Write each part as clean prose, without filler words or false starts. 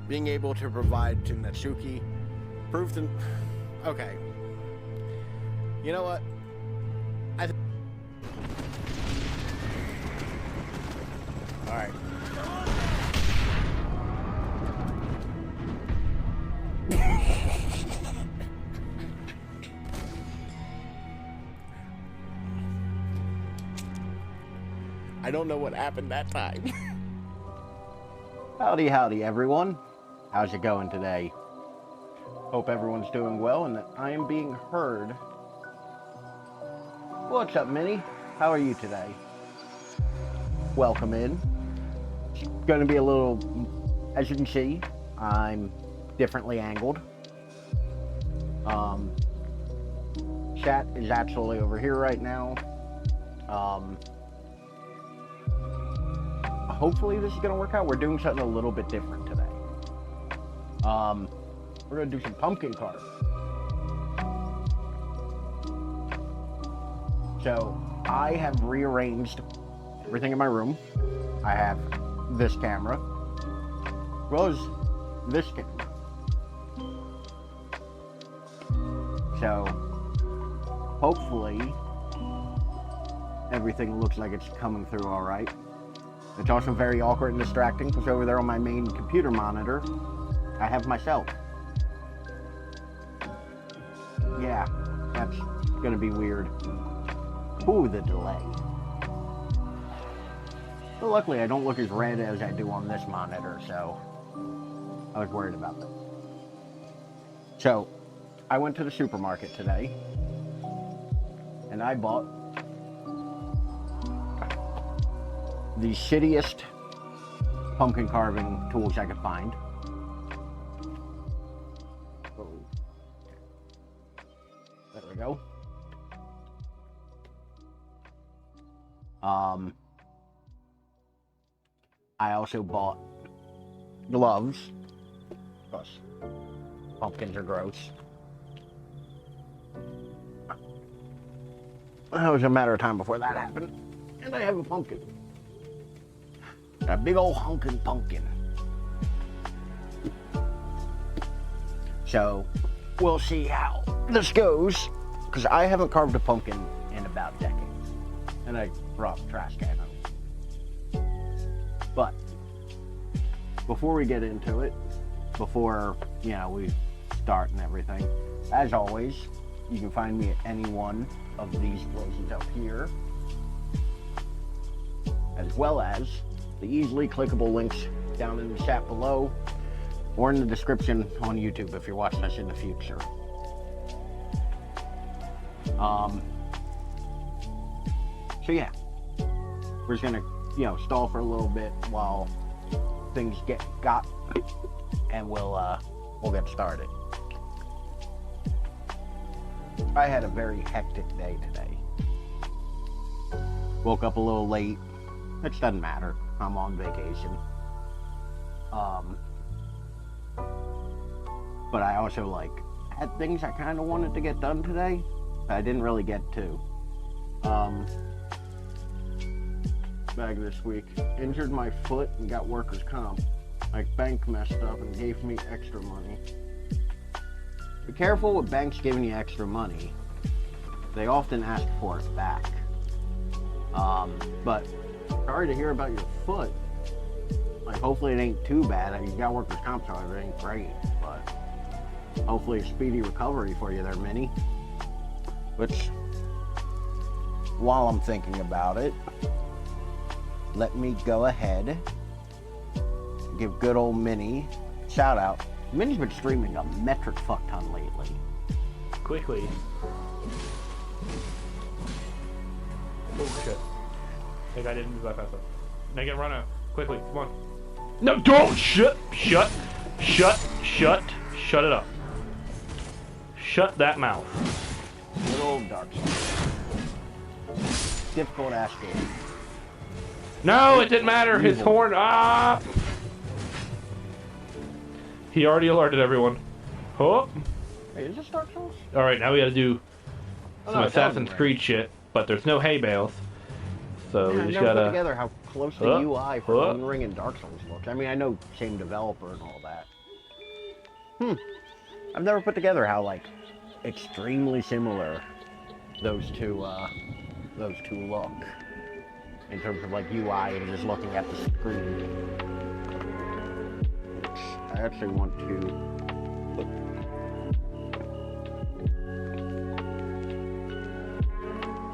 being able to provide to Natsuki proved to... Okay. You know what? Alright. I don't know what happened that time. Howdy, howdy, everyone. How's it going today? Hope everyone's doing well and that I am being heard. What's up, Minnie? How are you today? Welcome in. It's going to be a little, as you can see, I'm differently angled. Chat is actually over here right now. Hopefully this is going to work out. We're doing something a little bit different today. We're going to do some pumpkin carve. So I have rearranged everything in my room. I have this camera, as well as this camera. So hopefully everything looks like it's coming through all right. It's also very awkward and distracting because over there on my main computer monitor, I have myself. Yeah, that's gonna be weird. Ooh, the delay. But luckily, I don't look as red as I do on this monitor, so I was worried about that. So, I went to the supermarket today, and I bought the shittiest pumpkin carving tools I could find. Oh. There we go. I also bought gloves, because pumpkins are gross. It was a matter of time before that happened, and I have a pumpkin. A big old honkin' pumpkin. So, we'll see how this goes, because I haven't carved a pumpkin in about decades. And I brought the trash can home. But, before we get into it, before, we start and everything, as always, you can find me at any one of these places up here, as well as the easily clickable links down in the chat below or in the description on YouTube if you're watching us in the future. So yeah, we're just gonna, stall for a little bit while things got, and we'll get started. I had a very hectic day today. Woke up a little late, which doesn't matter. I'm on vacation. But I also had things I kind of wanted to get done today, but I didn't really get to. Bag this week. Injured my foot and got workers' comp. My bank messed up and gave me extra money. Be careful with banks giving you extra money. They often ask for it back. But sorry to hear about your foot. Hopefully it ain't too bad. You got workers' comp, so it ain't great, but hopefully a speedy recovery for you there, Minnie. Which, while I'm thinking about it, let me go ahead and give good old Minnie a shout out. Minnie's been streaming a metric fuck ton lately. Quickly. Oh shit. That guy didn't move that fast enough. Make it run out. Quickly, come on. No, don't! Shut it up. Shut that mouth. Good old Dark Souls. Difficult ass game. No, it didn't matter. His horn. Ah! He already alerted everyone. Oh. Hey, is this Dark Souls? Alright, now we gotta do some Assassin's Creed shit, but there's no hay bales. So we just gotta put together how close the UI for Elden Ring and Dark Souls looks. I mean, I know same developer and all that. I've never put together how, like, extremely similar those two look in terms of, like, UI and just looking at the screen. Which I actually want to look.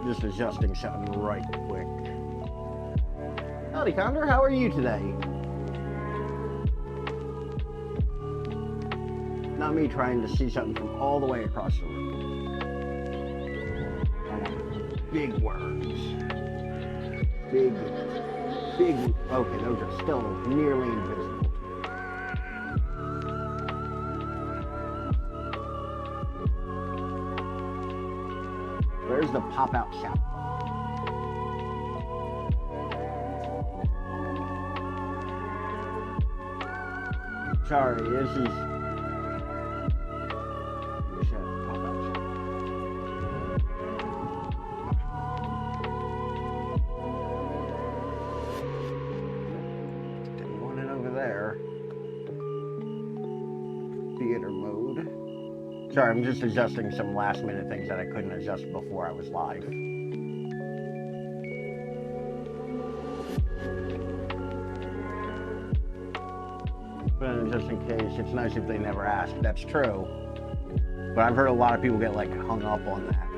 Just adjusting something right quick. Howdy, Condor. How are you today? Not me trying to see something from all the way across the room. Big words. Big. Okay, those are still nearly invisible. Where's the pop-out shout? Sorry, this is... Pop-out shout. Didn't want it over there. Theater mode. Sorry, I'm just adjusting some last-minute things that I couldn't adjust before I was live. But just in case, it's nice if they never ask. That's true. But I've heard a lot of people get, like, hung up on that.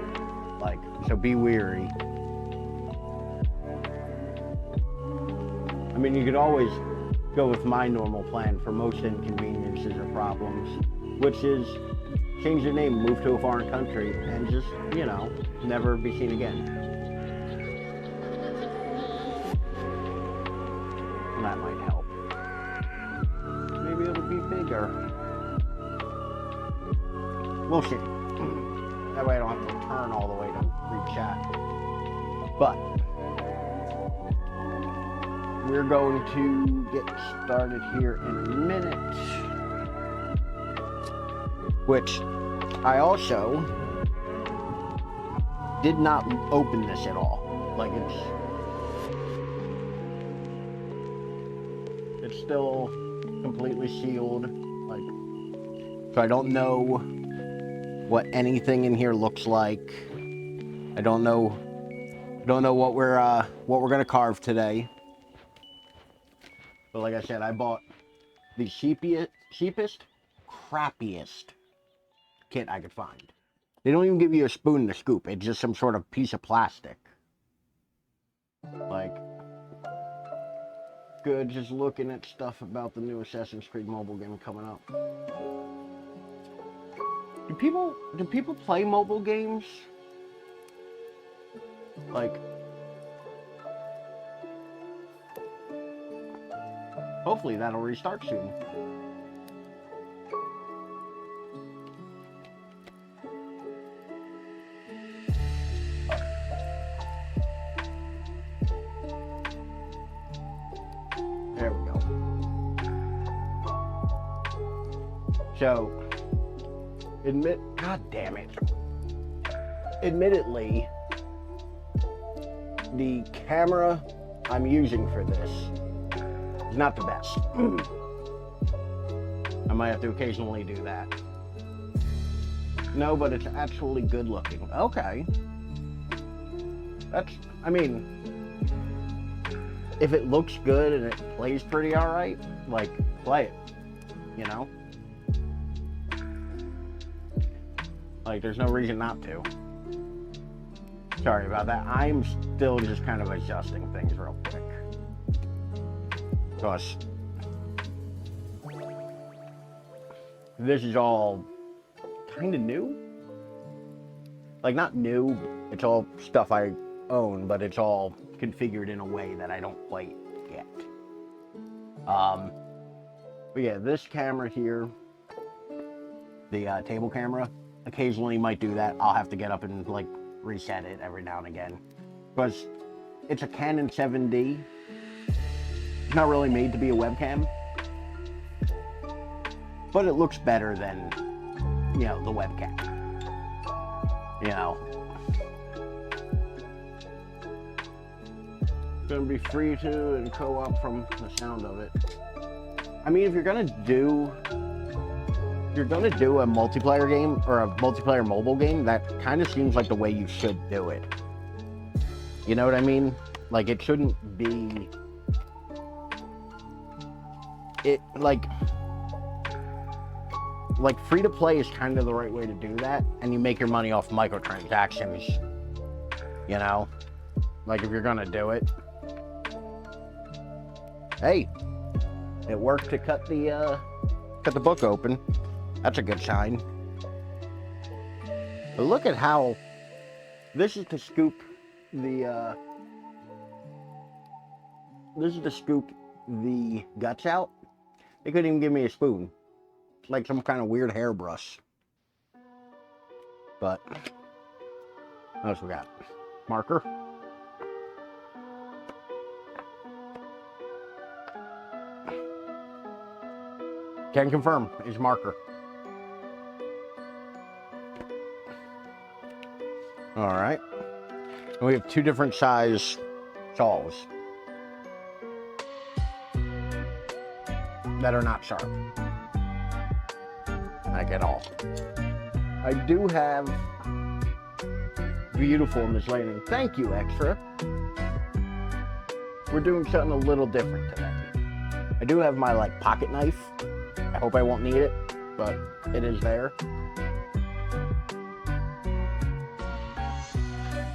Like, so be weary. I mean, you could always go with my normal plan for most inconveniences or problems, which is change your name, move to a foreign country, and just, you know, never be seen again. That might help. Maybe it'll be bigger. We'll see. That way I don't have to turn all the way to read chat. But we're going to get started here in a minute. Which I also did not open this at all. Like it's still completely sealed. Like, so I don't know what anything in here looks like. I don't know what we're gonna carve today. But like I said, I bought the cheapest, crappiest kit I could find. They don't even give you a spoon and a scoop. It's just some sort of piece of plastic. Like, good, just looking at stuff about the new Assassin's Creed mobile game coming up. Do people play mobile games? Like, hopefully that'll restart soon. There we go. So, God damn it. Admittedly, the camera I'm using for this is not the best. I might have to occasionally do that. No, but it's actually good looking. Okay. I mean, if it looks good and it plays pretty alright, like, play it, you know? Like, there's no reason not to. Sorry about that. I'm still just kind of adjusting things real quick. Because this is all kind of new. Like, not new, it's all stuff I own, but it's all configured in a way that I don't quite get. But yeah, this camera here, the table camera, occasionally might do that. I'll have to get up and, like, reset it every now and again. Because it's a Canon 7D. It's not really made to be a webcam. But it looks better than, you know, the webcam. You know. Gonna be free to and co-op from the sound of it. I mean, if you're gonna do you're gonna do a multiplayer game or a multiplayer mobile game, that kind of seems like the way you should do it. You know what I mean? Like, it shouldn't be... like free-to-play is kind of the right way to do that, and you make your money off microtransactions, you know? Like, if you're gonna do it. Hey, it worked to cut the book open. That's a good sign. But look at how... This is to scoop the guts out. They couldn't even give me a spoon. Like some kind of weird hairbrush. But what else we got? Marker. Can confirm, is marker. All right. And we have 2 different size saws that are not sharp. Like at all. I do have beautiful in this lighting. Thank you, Extra. We're doing something a little different today. I do have my like pocket knife. I hope I won't need it, but it is there.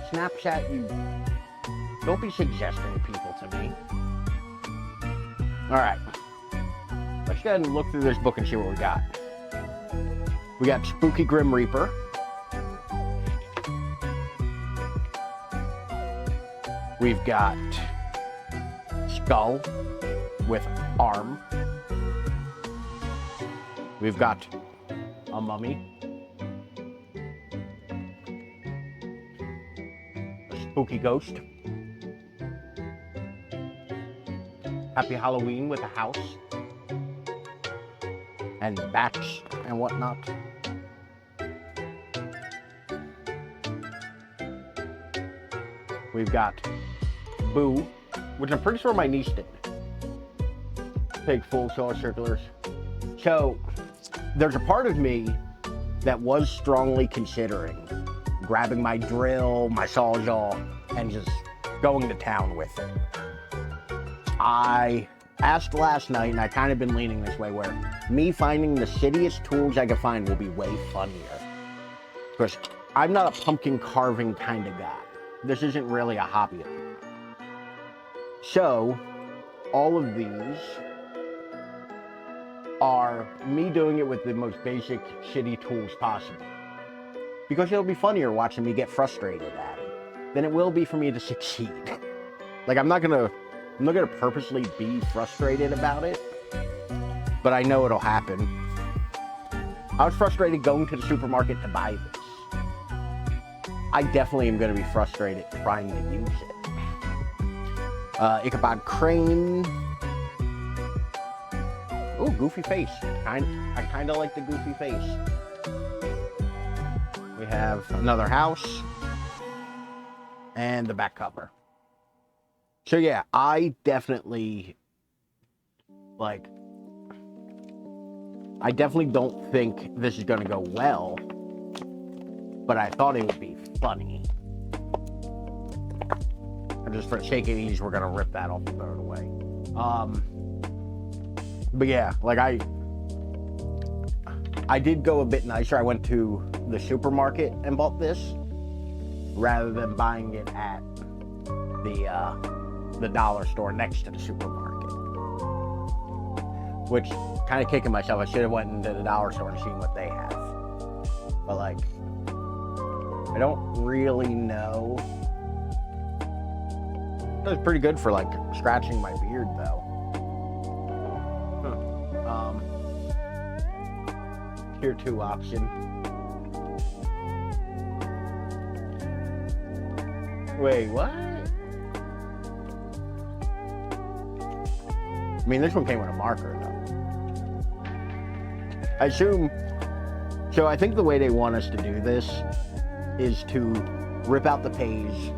Snapchat, you don't be suggesting people to me. All right, let's go ahead and look through this book and see what we got. We got Spooky Grim Reaper. We've got Skull with arm. We've got a mummy. A spooky ghost. Happy Halloween with a house. And bats and whatnot. We've got Boo, which I'm pretty sure my niece did. Take full saw circulars. So, there's a part of me that was strongly considering grabbing my drill, my sawzall, and just going to town with it. I asked last night, and I kind of been leaning this way, where me finding the shittiest tools I could find will be way funnier. Because I'm not a pumpkin carving kind of guy. This isn't really a hobby of mine. So, all of these are me doing it with the most basic, shitty tools possible. Because it'll be funnier watching me get frustrated at it than it will be for me to succeed. Like, I'm not gonna purposely be frustrated about it, but I know it'll happen. I was frustrated going to the supermarket to buy this. I definitely am gonna be frustrated trying to use it. Ichabod Crane. Ooh, goofy face. I kind of like the goofy face. We have another house and the back cover. So yeah, I definitely don't think this is gonna go well, but I thought it would be funny. And just for the sake of ease, we're gonna rip that off and throw it away. But yeah, like I did go a bit nicer. I went to the supermarket and bought this rather than buying it at the dollar store next to the supermarket. Which, kind of kicking myself, I should have went into the dollar store and seen what they have. But like, I don't really know. It was pretty good for like scratching my beard though. Tier 2 option. Wait, what? I mean, this one came with a marker though. I assume, so I think the way they want us to do this is to rip out the page,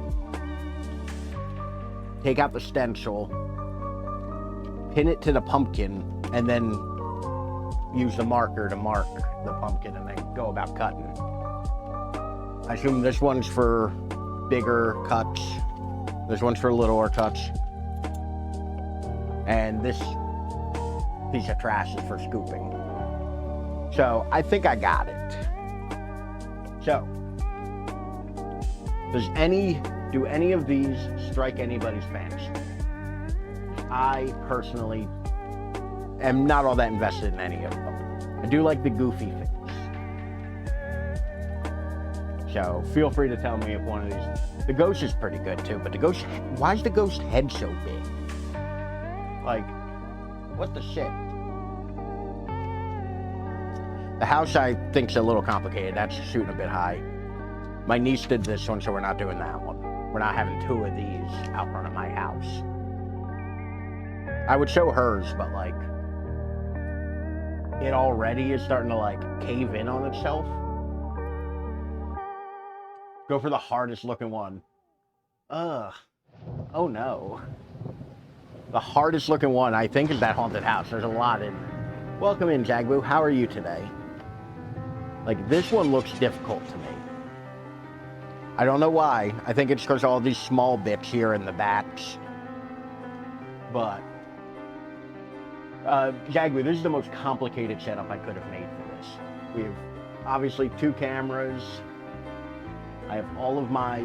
take out the stencil, pin it to the pumpkin, and then use the marker to mark the pumpkin and then go about cutting. I assume this one's for bigger cuts. This one's for littler cuts. And this piece of trash is for scooping. So I think I got it. So, do any of these strike anybody's fancy? I personally am not all that invested in any of them. I do like the goofy things. So feel free to tell me if one of these. The ghost is pretty good too, but the ghost, why is the ghost head so big? Like, what the shit? The house I think's a little complicated. That's shooting a bit high. My niece did this one, so we're not doing that one. We're not having two of these out front of my house. I would show hers, but like, it already is starting to like cave in on itself. Go for the hardest looking one. Ugh. Oh no. The hardest looking one, I think, is that haunted house. There's a lot in there. Welcome in, Jagbu. How are you today? Like, this one looks difficult to me. I don't know why. I think it's because all these small bits here in the backs. But, Jagbu, this is the most complicated setup I could have made for this. We have, obviously, 2 cameras. I have all of my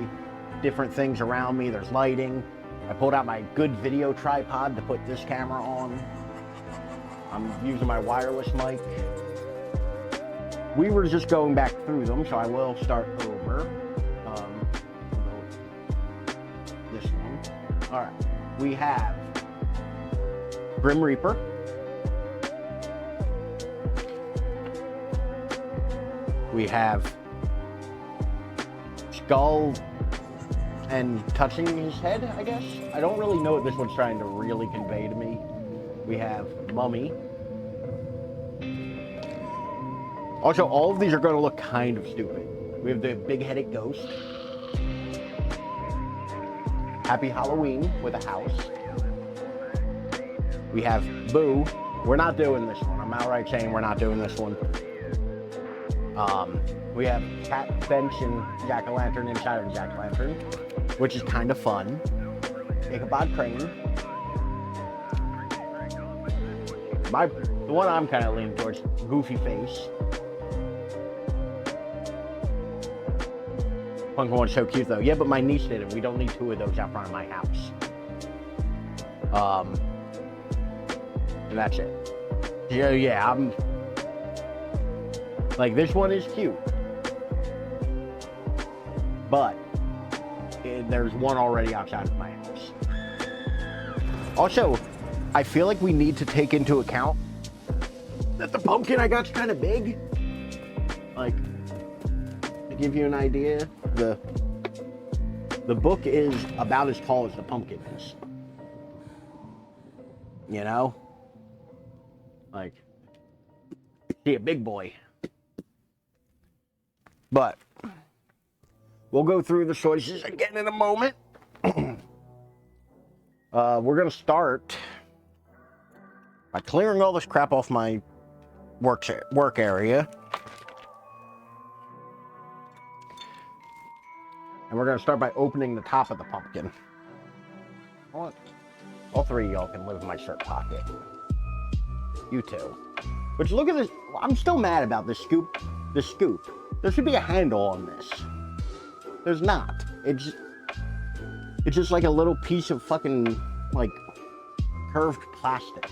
different things around me. There's lighting. I pulled out my good video tripod to put this camera on. I'm using my wireless mic. We were just going back through them, so I will start over. This one. All right. We have Grim Reaper. We have Skull and touching his head, I guess. I don't really know what this one's trying to really convey to me. We have Mummy. Also, all of these are going to look kind of stupid. We have the big-headed ghost. Happy Halloween with a house. We have Boo. We're not doing this one. I'm outright saying we're not doing this one. We have Cat, Bench, and Jack-o'-lantern inside of Jack-o'-lantern, which is kind of fun. Ichabod Crane. The one I'm kind of leaning towards, Goofy Face. Pumpkin one's so cute though. Yeah, but my niece did it. We don't need 2 of those out front of my house. And that's it. Yeah, I'm... Like, this one is cute. But there's one already outside of my house. Also, I feel like we need to take into account that the pumpkin I got's kind of big. Like, to give you an idea, the book is about as tall as the pumpkin is. You know? Like, see a big boy. But we'll go through the choices again in a moment. We're going to start by clearing all this crap off my work area. And we're going to start by opening the top of the pumpkin. All 3 of y'all can live in my shirt pocket. You too. But look at this. I'm still mad about this scoop. The scoop. There should be a handle on this. There's not. It's just like a little piece of fucking, like, curved plastic.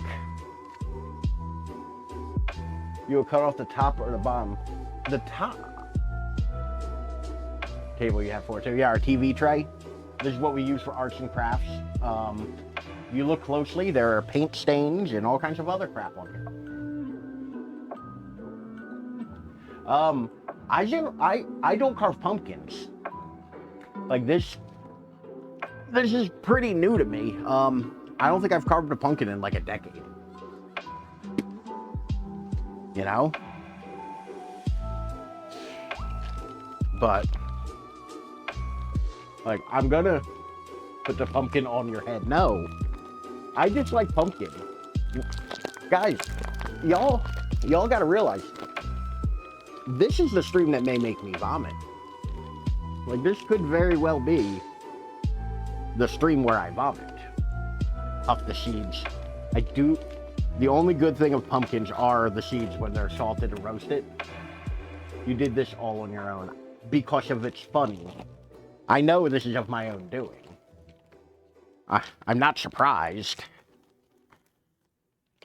You'll cut off the top or the bottom. The top. Table you have for it too. Yeah, our TV tray. This is what we use for arts and crafts. If you look closely, there are paint stains and all kinds of other crap on here. I don't carve pumpkins. Like, this is pretty new to me. I don't think I've carved a pumpkin in like a decade. You know? But, like, I'm gonna put the pumpkin on your head. No. I just like pumpkin. Guys, y'all gotta realize, this is the stream that may make me vomit. Like, this could very well be the stream where I vomit off the seeds. The only good thing of pumpkins are the seeds when they're salted and roasted. You did this all on your own because of it's funny. I know this is of my own doing. I'm not surprised.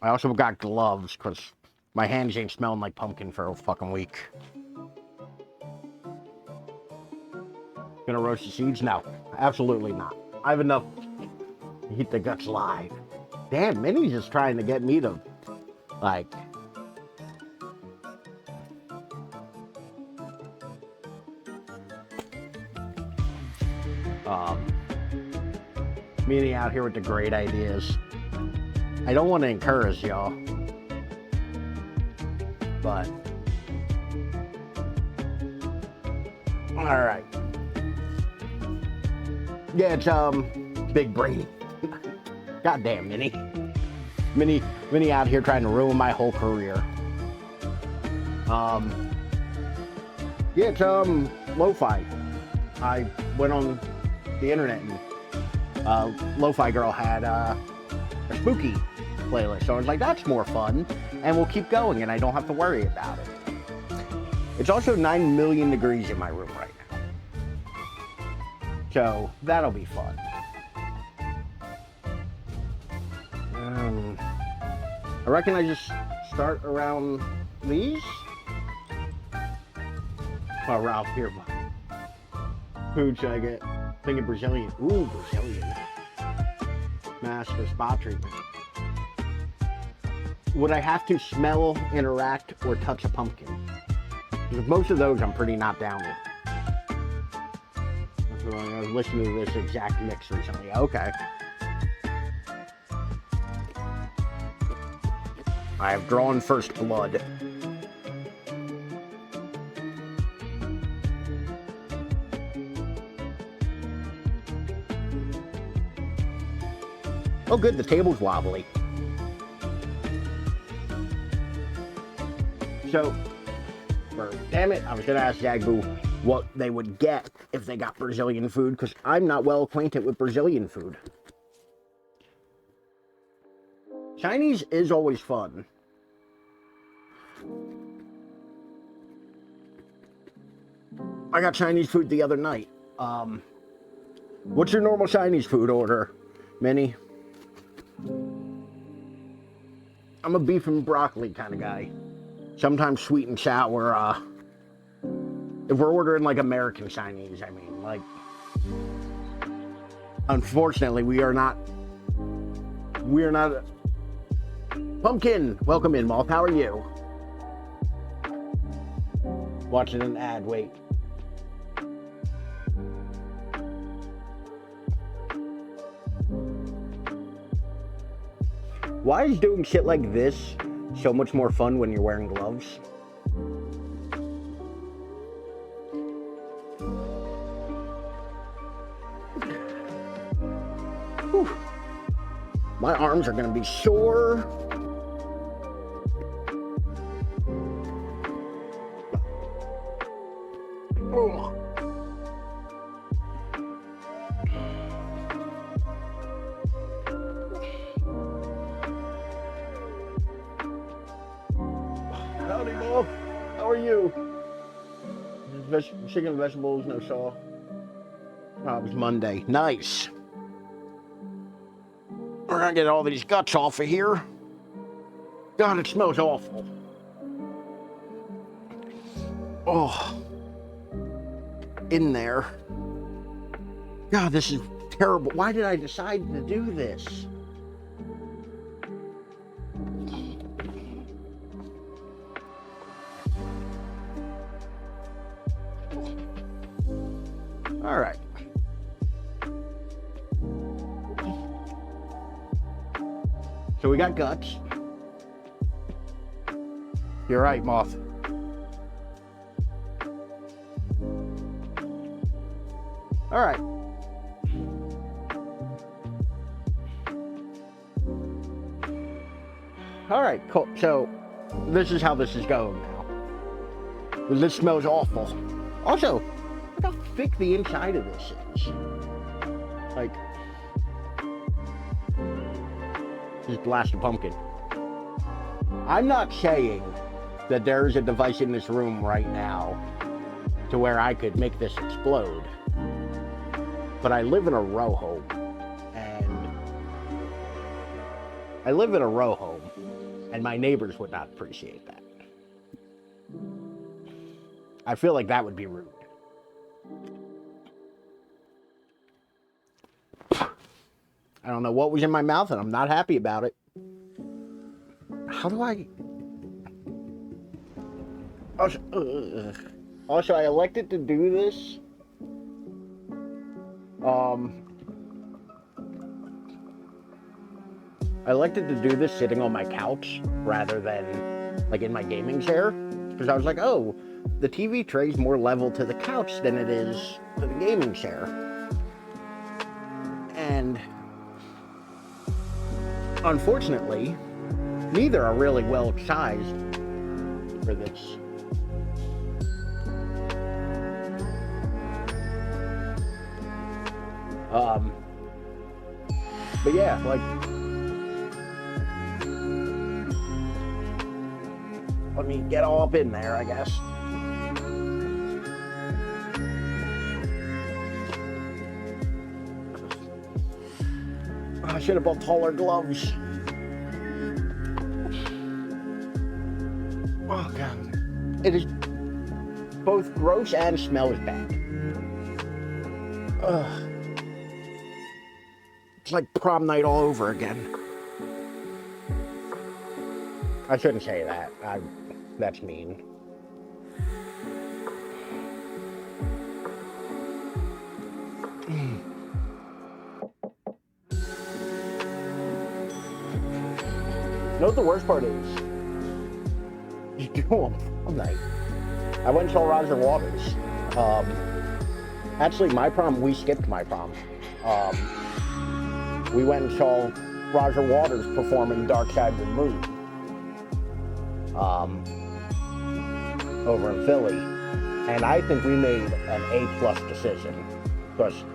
I also got gloves because my hands ain't smelling like pumpkin for a fucking week. Gonna roast the seeds? No, absolutely not. I have enough to eat the guts live. Damn, Minnie's just trying to get me to, like... Minnie out here with the great ideas. I don't want to encourage y'all. But... Alright. Yeah, it's, big brain. Goddamn, Minnie. Minnie out here trying to ruin my whole career. Yeah, it's, Lo-Fi. I went on the internet and, Lofi Girl had, a spooky playlist. So I was like, that's more fun. And we'll keep going and I don't have to worry about it. It's also 9 million degrees in my room right now. So, that'll be fun. I reckon I just start around these. Oh, Ralph, here. Food should I get? Thinking Brazilian. Ooh, Brazilian. Mask or spa treatment. Would I have to smell, interact, or touch a pumpkin? Because most of those I'm pretty not down with. I was listening to this exact mix recently. Okay. I have drawn first blood. Oh good, the table's wobbly. So, damn it, I was gonna ask Jagboo what they would get if they got Brazilian food, because I'm not well acquainted with Brazilian food. Chinese is always fun. I got Chinese food the other night. What's your normal Chinese food order, Minnie? I'm a beef and broccoli kind of guy. Sometimes sweet and sour, if we're ordering like American Chinese, I mean, like, unfortunately, we are not, Pumpkin, welcome in, Moth, how are you? Watching an ad, wait. Why is doing shit like this so much more fun when you're wearing gloves? Whew. My arms are gonna be sore. Oh. Howdy, Mo. How are you? Chicken and vegetables, no saw. Oh, it was Monday. Nice. We're gonna get all these guts off of here. God, it smells awful. Oh. In there. God, this is terrible. Why did I decide to do this? All right. So we got guts. You're right, Moth. All right. All right, cool. So this is how this is going now. This smells awful. Also, look how thick the inside of this is. Like, just blast a pumpkin. I'm not saying that there's a device in this room right now to where I could make this explode. But I live in a row home. And my neighbors would not appreciate that. I feel like that would be rude. I don't know what was in my mouth, and I'm not happy about it. How do I... Also, I elected to do this. I elected to do this sitting on my couch rather than like in my gaming chair, because I was like, oh, the TV tray's more level to the couch than it is to the gaming chair. And unfortunately, neither are really well sized for this. But yeah, like, let me get all up in there, I guess. I should have bought taller gloves. Oh, God. It is both gross and smells bad. Ugh. It's like prom night all over again. I shouldn't say that. That's mean. You know what the worst part is? You do them all night. I went and saw Roger Waters. Actually, my prom, we skipped my prom. We went and saw Roger Waters performing Dark Side of the Moon. Over in Philly. And I think we made an A+ decision. Because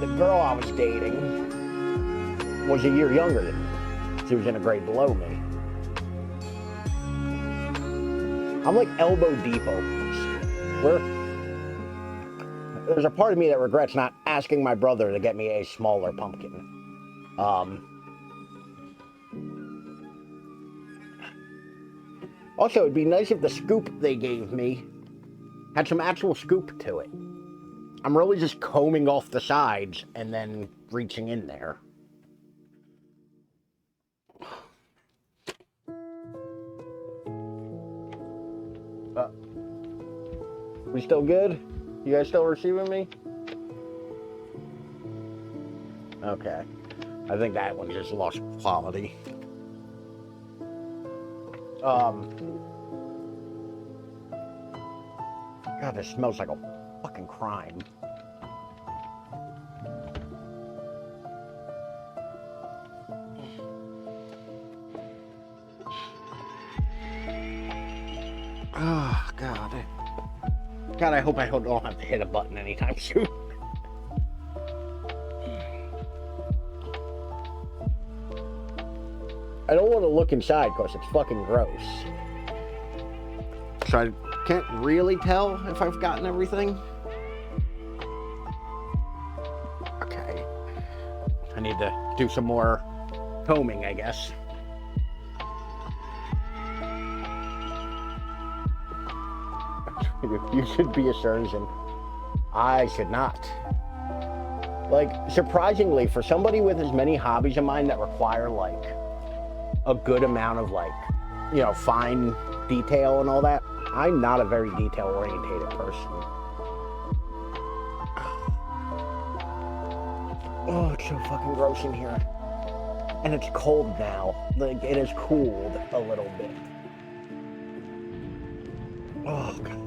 the girl I was dating was a year younger than me. She was in a grade below me. I'm like elbow deep almost. There's a part of me that regrets not asking my brother to get me a smaller pumpkin. Also, it'd be nice if the scoop they gave me had some actual scoop to it. I'm really just combing off the sides and then reaching in there. We still good? You guys still receiving me? Okay. I think that one just lost quality. God, this smells like a fucking crime. Oh, God. God, I hope I don't have to hit a button anytime soon. I don't want to look inside because it's fucking gross. So I can't really tell if I've gotten everything. Okay. I need to do some more combing, I guess. You should be a surgeon. I should not. Like, surprisingly, for somebody with as many hobbies of mine that require, like, a good amount of, like, you know, fine detail and all that, I'm not a very detail-orientated person. Oh, it's so fucking gross in here. And it's cold now. Like, it has cooled a little bit. Oh, God.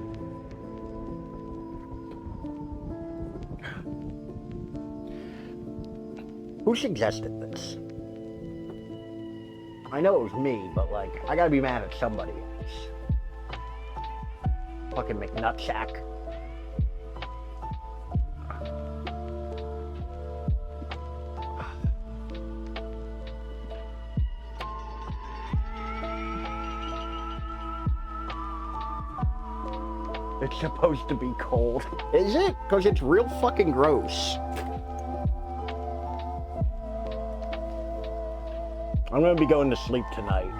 Who suggested this? I know it was me, but like, I gotta be mad at somebody else. Fucking McNutsack. It's supposed to be cold. Is it? Because it's real fucking gross. I'm gonna be going to sleep tonight,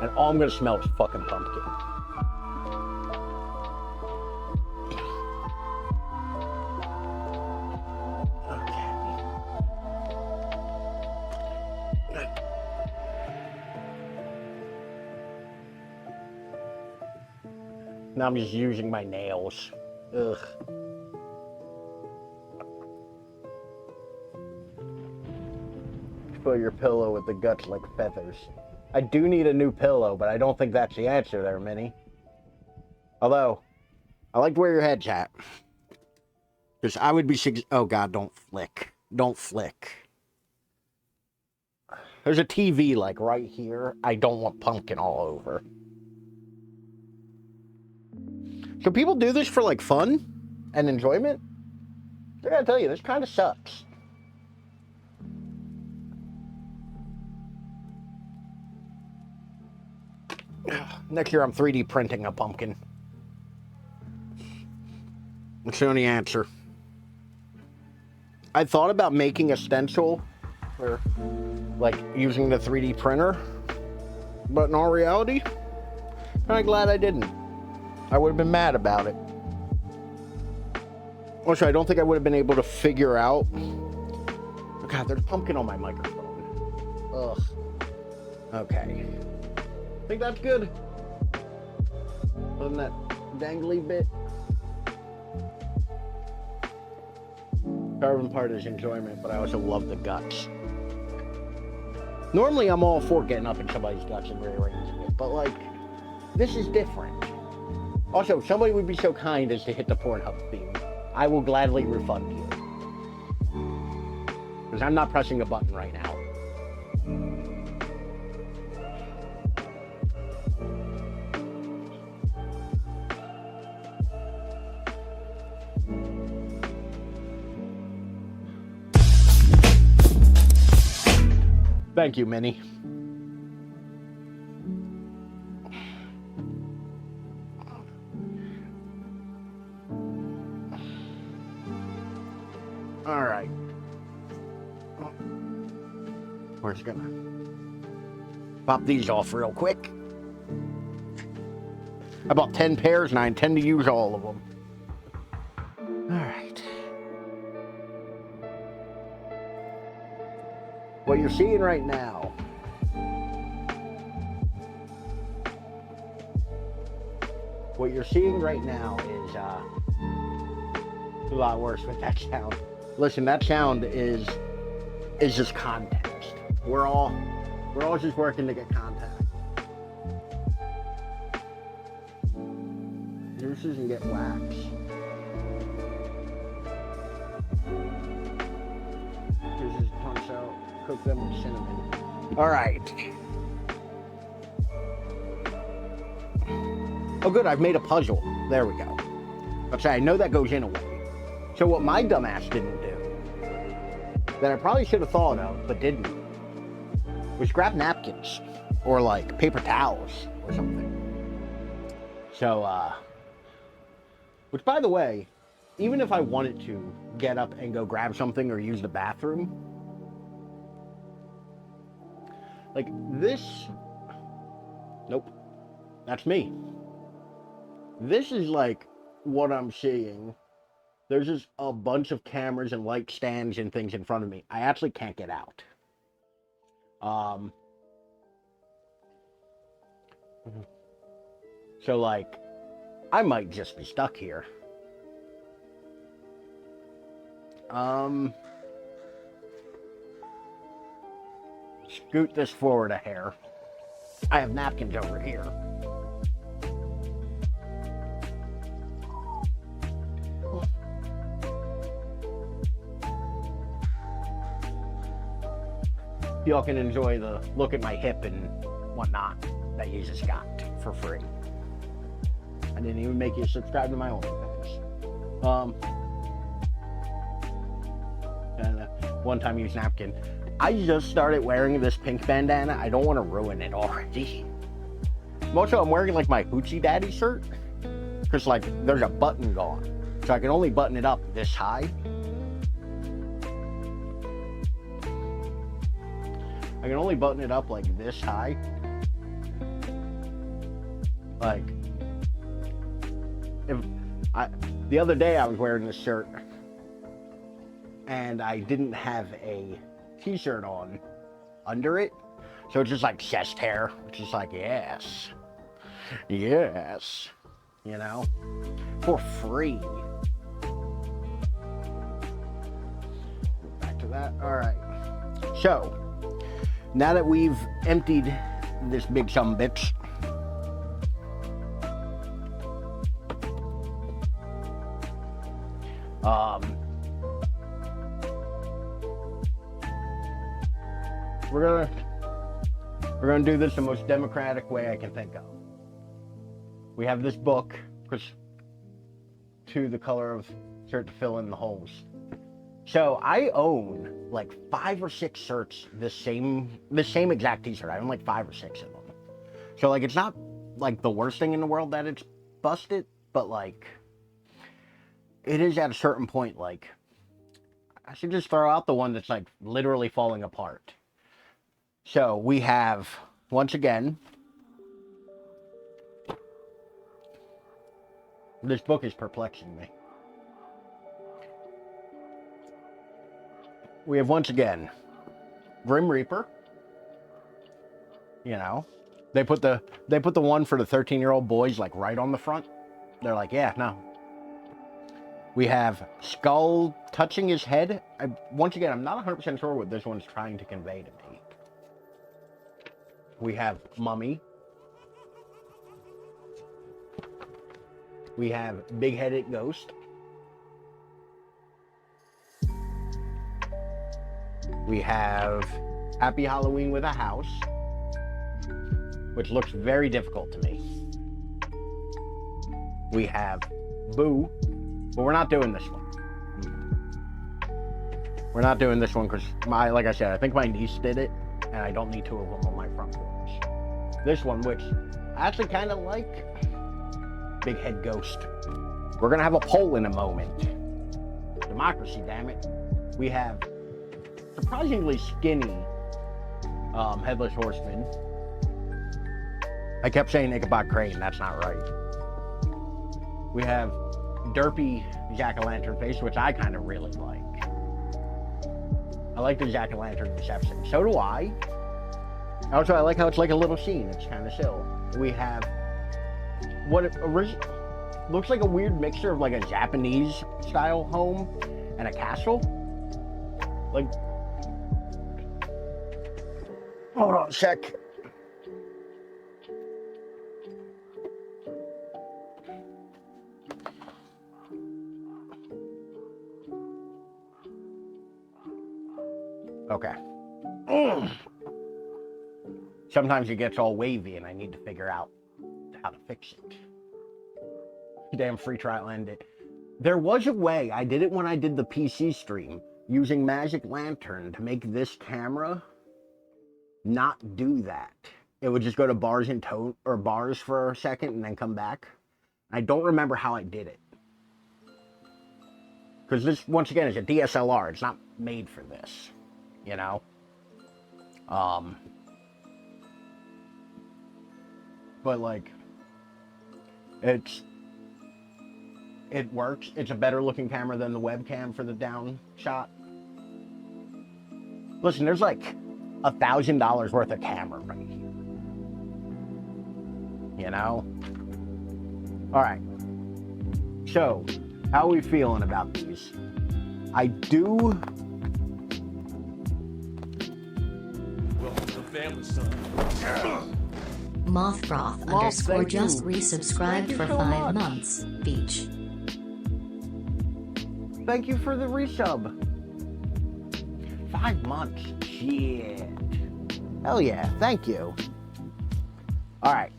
and all I'm gonna smell is fucking pumpkin. Now I'm just using my nails. Ugh. Fill your pillow with the guts like feathers. I do need a new pillow, but I don't think that's the answer there, Minnie. Although, I like where your head's at. Because I would be... Oh, God, don't flick. Don't flick. There's a TV, like, right here. I don't want pumpkin all over. So people do this for, like, fun and enjoyment? I gotta tell you, this kind of sucks. Next year I'm 3D printing a pumpkin. That's the only answer. I thought about making a stencil or like using the 3D printer, but in all reality, I'm kind of glad I didn't. I would have been mad about it. Also, I don't think I would have been able to figure out. Oh God, there's pumpkin on my microphone. Ugh. Okay. I think that's good. Other than that dangly bit. Carving part is enjoyment, but I also love the guts. Normally I'm all for getting up in somebody's guts and rearranging it, but like, this is different. Also, if somebody would be so kind as to hit the Pornhub theme, I will gladly refund you. Because I'm not pressing a button right now. Thank you, Minnie. All right. We're just gonna pop these off real quick. I bought 10 pairs and I intend to use all of them. All right. What you're seeing right now is a lot worse with that sound. Listen, that sound is just context. We're all just working to get contact. Juices and get wax. Juices punch out. Cook them with cinnamon. All right. Oh, good. I've made a puzzle. There we go. Okay, I know that goes in a way. So what my dumbass didn't do, that I probably should have thought of, but didn't, was grab napkins or like paper towels or something. So, which by the way, even if I wanted to get up and go grab something or use the bathroom, like this, nope, that's me. This is like what I'm seeing. There's just a bunch of cameras and light stands and things in front of me. I actually can't get out. So like, I might just be stuck here. Scoot this forward a hair. I have napkins over here. y'all can enjoy the look at my hip and whatnot that you just got for free. I didn't even make you subscribe to my OnlyFans. And one-time use napkin. I just started wearing this pink bandana. I don't want to ruin it already. Also, I'm wearing like my Hoochie Daddy shirt because like there's a button gone, so I can only button it up this high. I can only button it up like this high. Like, the other day I was wearing this shirt and I didn't have a t-shirt on under it, so it's just like chest hair, which is like, yes, you know, for free. Back to that. All right, so now that we've emptied this big sumbitch, we're gonna do this the most democratic way I can think of. We have this book, because to the color of shirt to fill in the holes. So I own like 5 or 6 shirts, the same exact t-shirt. I own like 5 or 6 of them. So like it's not like the worst thing in the world that it's busted, but like it is at a certain point like I should just throw out the one that's like literally falling apart. So we have, once again, this book is perplexing me. We have, once again, Grim Reaper. You know, they put the one for the 13-year-old boys like right on the front. They're like, yeah, no. We have Skull touching his head. Once again, I'm not 100% sure what this one's trying to convey to me. We have Mummy. We have Big-Headed Ghost. We have Happy Halloween with a House, which looks very difficult to me. We have Boo, but we're not doing this one. We're not doing this one because, like I said, I think my niece did it, and I don't need 2 of them on my front porch. This one, which I actually kind of like, Big Head Ghost. We're gonna have a poll in a moment. Democracy, damn it. We have surprisingly skinny Headless Horseman. I kept saying Ichabod Crane, that's not right. We have derpy Jack-o'-lantern face, which I kind of really like. I like the Jack-o'-lantern reception. So do I. Also, I like how it's like a little scene. It's kind of chill. We have what looks like a weird mixture of like a Japanese style home and a castle. Like, hold on a sec. Okay. Sometimes it gets all wavy and I need to figure out how to fix it. Damn free trial ended. There was a way, I did it when I did the PC stream, using Magic Lantern to make this camera not do that. It would just go to bars and tone or bars for a second and then come back. I don't remember how I did it. Because this, once again, is a DSLR. It's not made for this, you know? But like, it works. It's a better looking camera than the webcam for the down shot. Listen, there's like $1,000 worth of camera right here. You know? Alright. So, how are we feeling about these? I do... Welcome to the family, son. Mothbroth underscore just resubscribed for 5 months. Beach. Thank you for the resub. 5 months. Shit. Hell yeah, thank you. All right,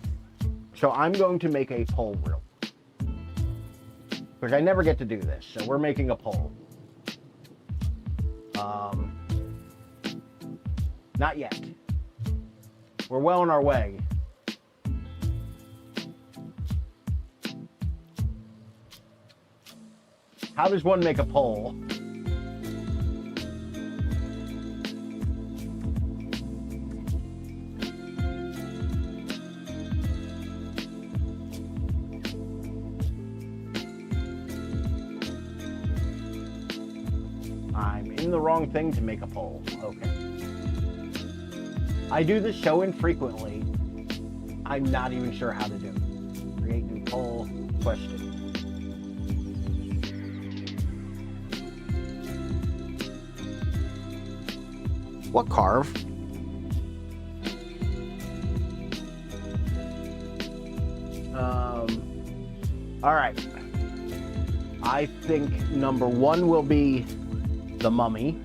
so I'm going to make a poll reel. Because I never get to do this, so we're making a poll. Not yet. We're well on our way. How does one make a poll? I'm in the wrong thing to make a poll. Okay. I do this so infrequently, I'm not even sure how to do it. Create new poll question. What Carve? All right. I think number 1 will be the Mummy.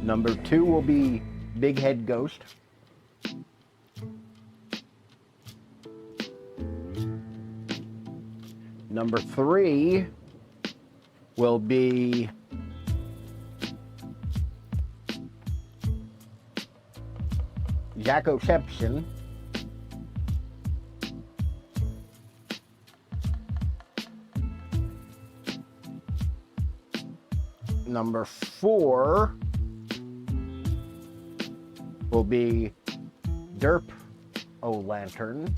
Number 2 will be Big Head Ghost. Number 3 will be Jackoception. Number 4 will be Derp O Lantern.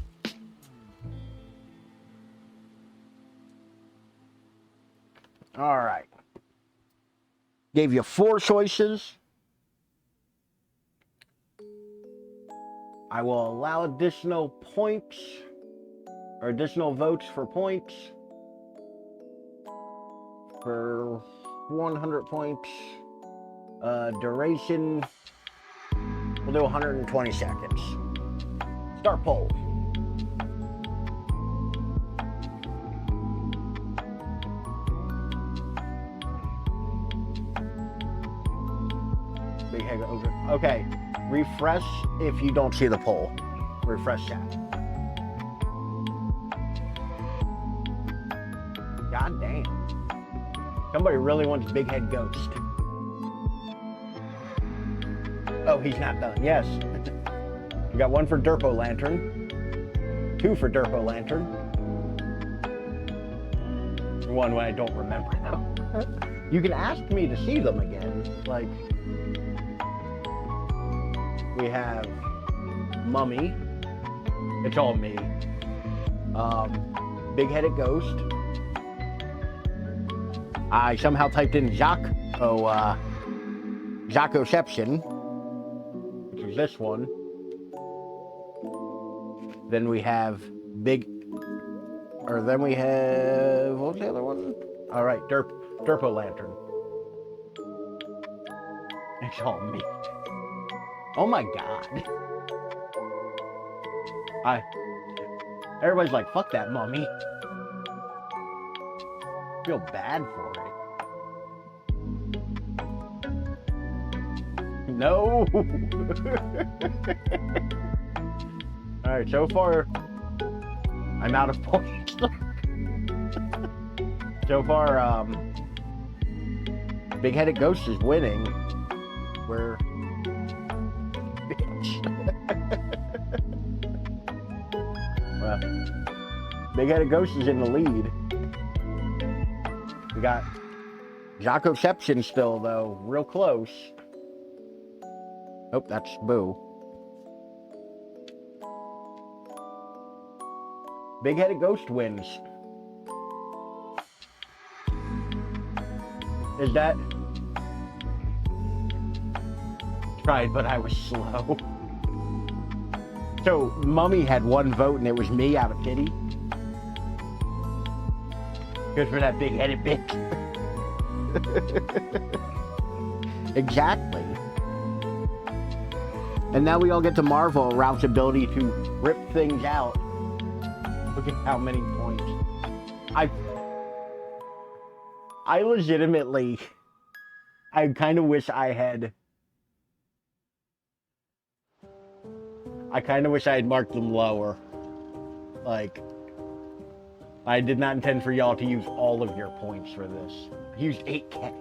All right. Gave you 4 choices. I will allow additional points or additional votes for points for 100 points. Duration, we'll do 120 seconds. Start poll. Big head over. Okay, refresh if you don't see the poll. Refresh chat. God damn. Somebody really wants Big Head Ghost. Oh, he's not done. Yes. We got 1 for Derpo Lantern. 2 for Derpo Lantern. 1 when I don't remember though. You can ask me to see them again. Like, we have Mummy. It's all me. Big-headed Ghost. I somehow typed in Jackoception, which is this one. Then we have what was the other one? All right, Derpo Lantern. It's all me. Oh my God. Everybody's like, fuck that Mummy. Feel bad for it. No. All right, so far I'm out of points. So far, Big-headed Ghost is winning. We're well, Big-headed Ghost is in the lead. We got Jackoception still, though, real close. Oh, that's Boo. Big-headed Ghost wins. Is that... Tried, but I was slow. So, Mummy had 1 vote, and it was me out of pity. Because we're that big-headed bitch. Exactly. And now we all get to marvel at Ralph's ability to rip things out. Look at how many points. I legitimately I kind of wish I had... I kind of wish I had marked them lower. Like, I did not intend for y'all to use all of your points for this. I used 8K.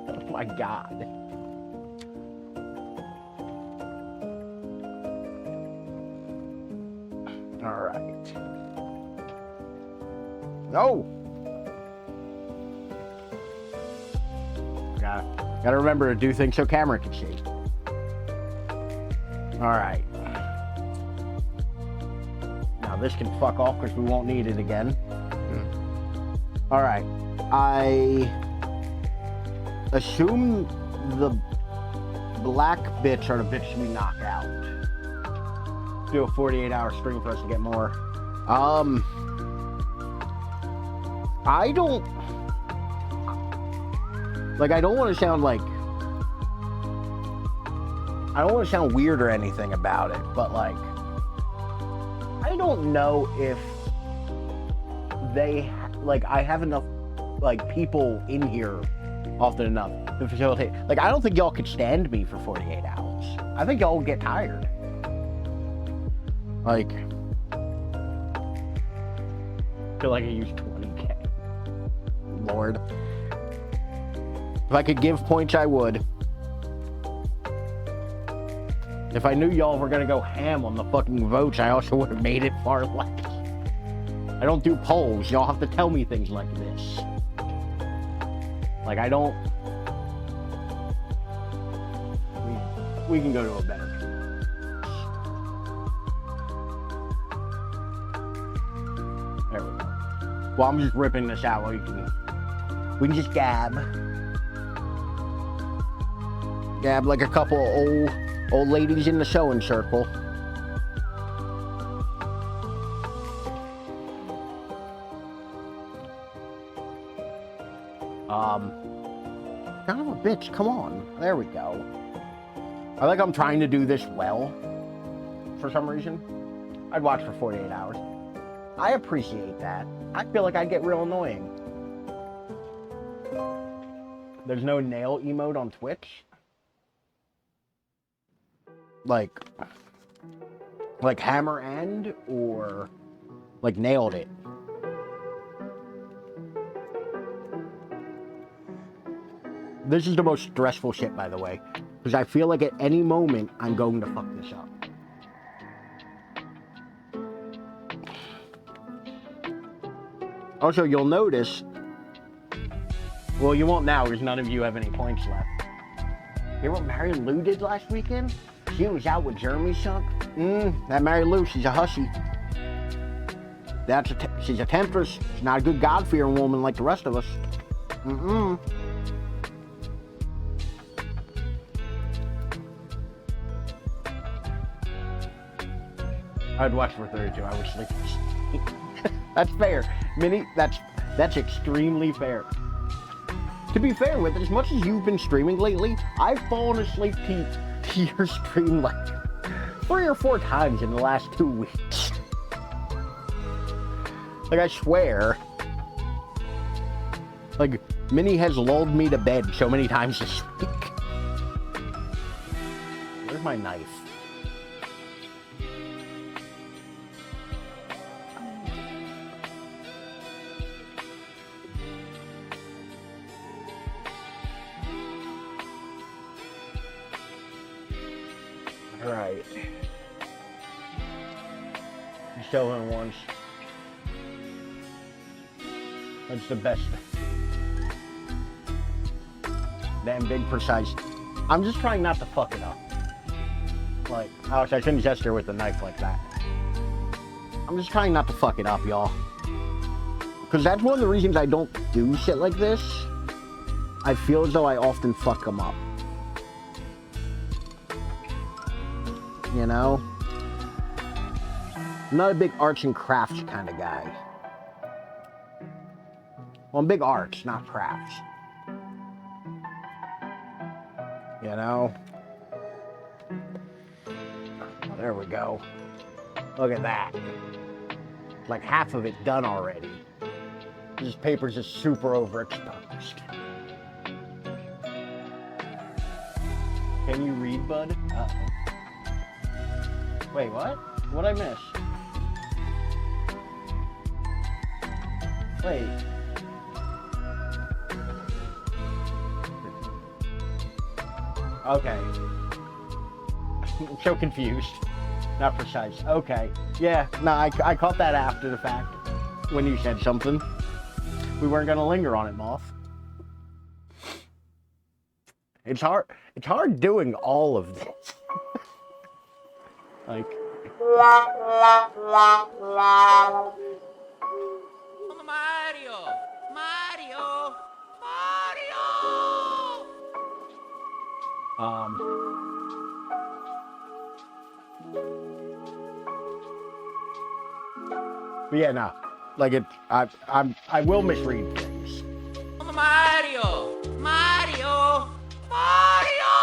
Oh my god. Alright. No! Gotta remember to do things so camera can see. Alright. Now this can fuck off because we won't need it again. Alright. I assume the black bitch are the bitch we knock out. Do a 48-hour stream for us to get more. I don't... Like, I don't want to sound like... I don't want to sound weird or anything about it, but, like... I don't know if they... Like, I have enough, like, people in here often enough to facilitate... Like, I don't think y'all could stand me for 48 hours. I think y'all would get tired. Like... I feel like I used 20K. Lord. If I could give points, I would. If I knew y'all were gonna go ham on the fucking votes, I also would have made it far less. I don't do polls. Y'all have to tell me things like this. Like, I don't... We can go to a better. There we go. Well, I'm just ripping this out while you can... We can just gab. Gab like a couple of old ladies in the sewing circle. Son of a bitch, come on. There we go. I like I'm trying to do this well. For some reason. I'd watch for 48 hours. I appreciate that. I feel like I'd get real annoying. There's no nail emote on Twitch. Like hammer end or like nailed it. This is the most stressful shit, by the way, because I feel like at any moment I'm going to fuck this up. Also, you'll notice, well, you won't now because none of you have any points left. Hear what Mary Lou did last weekend? She was out with Jeremy Shunk. That Mary Lou, she's a hussy. She's a temptress. She's not a good God-fearing woman like the rest of us. I'd watch for 32. I would sleep. That's fair. Minnie, that's extremely fair. To be fair with it, as much as you've been streaming lately, I've fallen asleep to your stream like 3 or 4 times in the last 2 weeks. Like, I swear. Like, Minnie has lulled me to bed so many times this week. Where's my knife? Alright. You still in once. That's the best. Damn big precise. I'm just trying not to fuck it up. Like, Alex, I shouldn't gesture with the knife like that. I'm just trying not to fuck it up, y'all. Because that's one of the reasons I don't do shit like this. I feel as though I often fuck them up. You know? I'm not a big arts and crafts kind of guy. Well, I'm big arts, not crafts. You know? There we go. Look at that. Like half of it done already. This paper's just super overexposed. Can you read, bud? Wait, what? What'd I miss? Wait. Okay. I'm so confused. Not precise. Okay. Yeah, no, I caught that after the fact. When you said something. We weren't gonna linger on it, Moth. It's hard doing all of this. Like Mario! Mario! Mario! But yeah, no. Like I will misread things. Mario! Mario! Mario!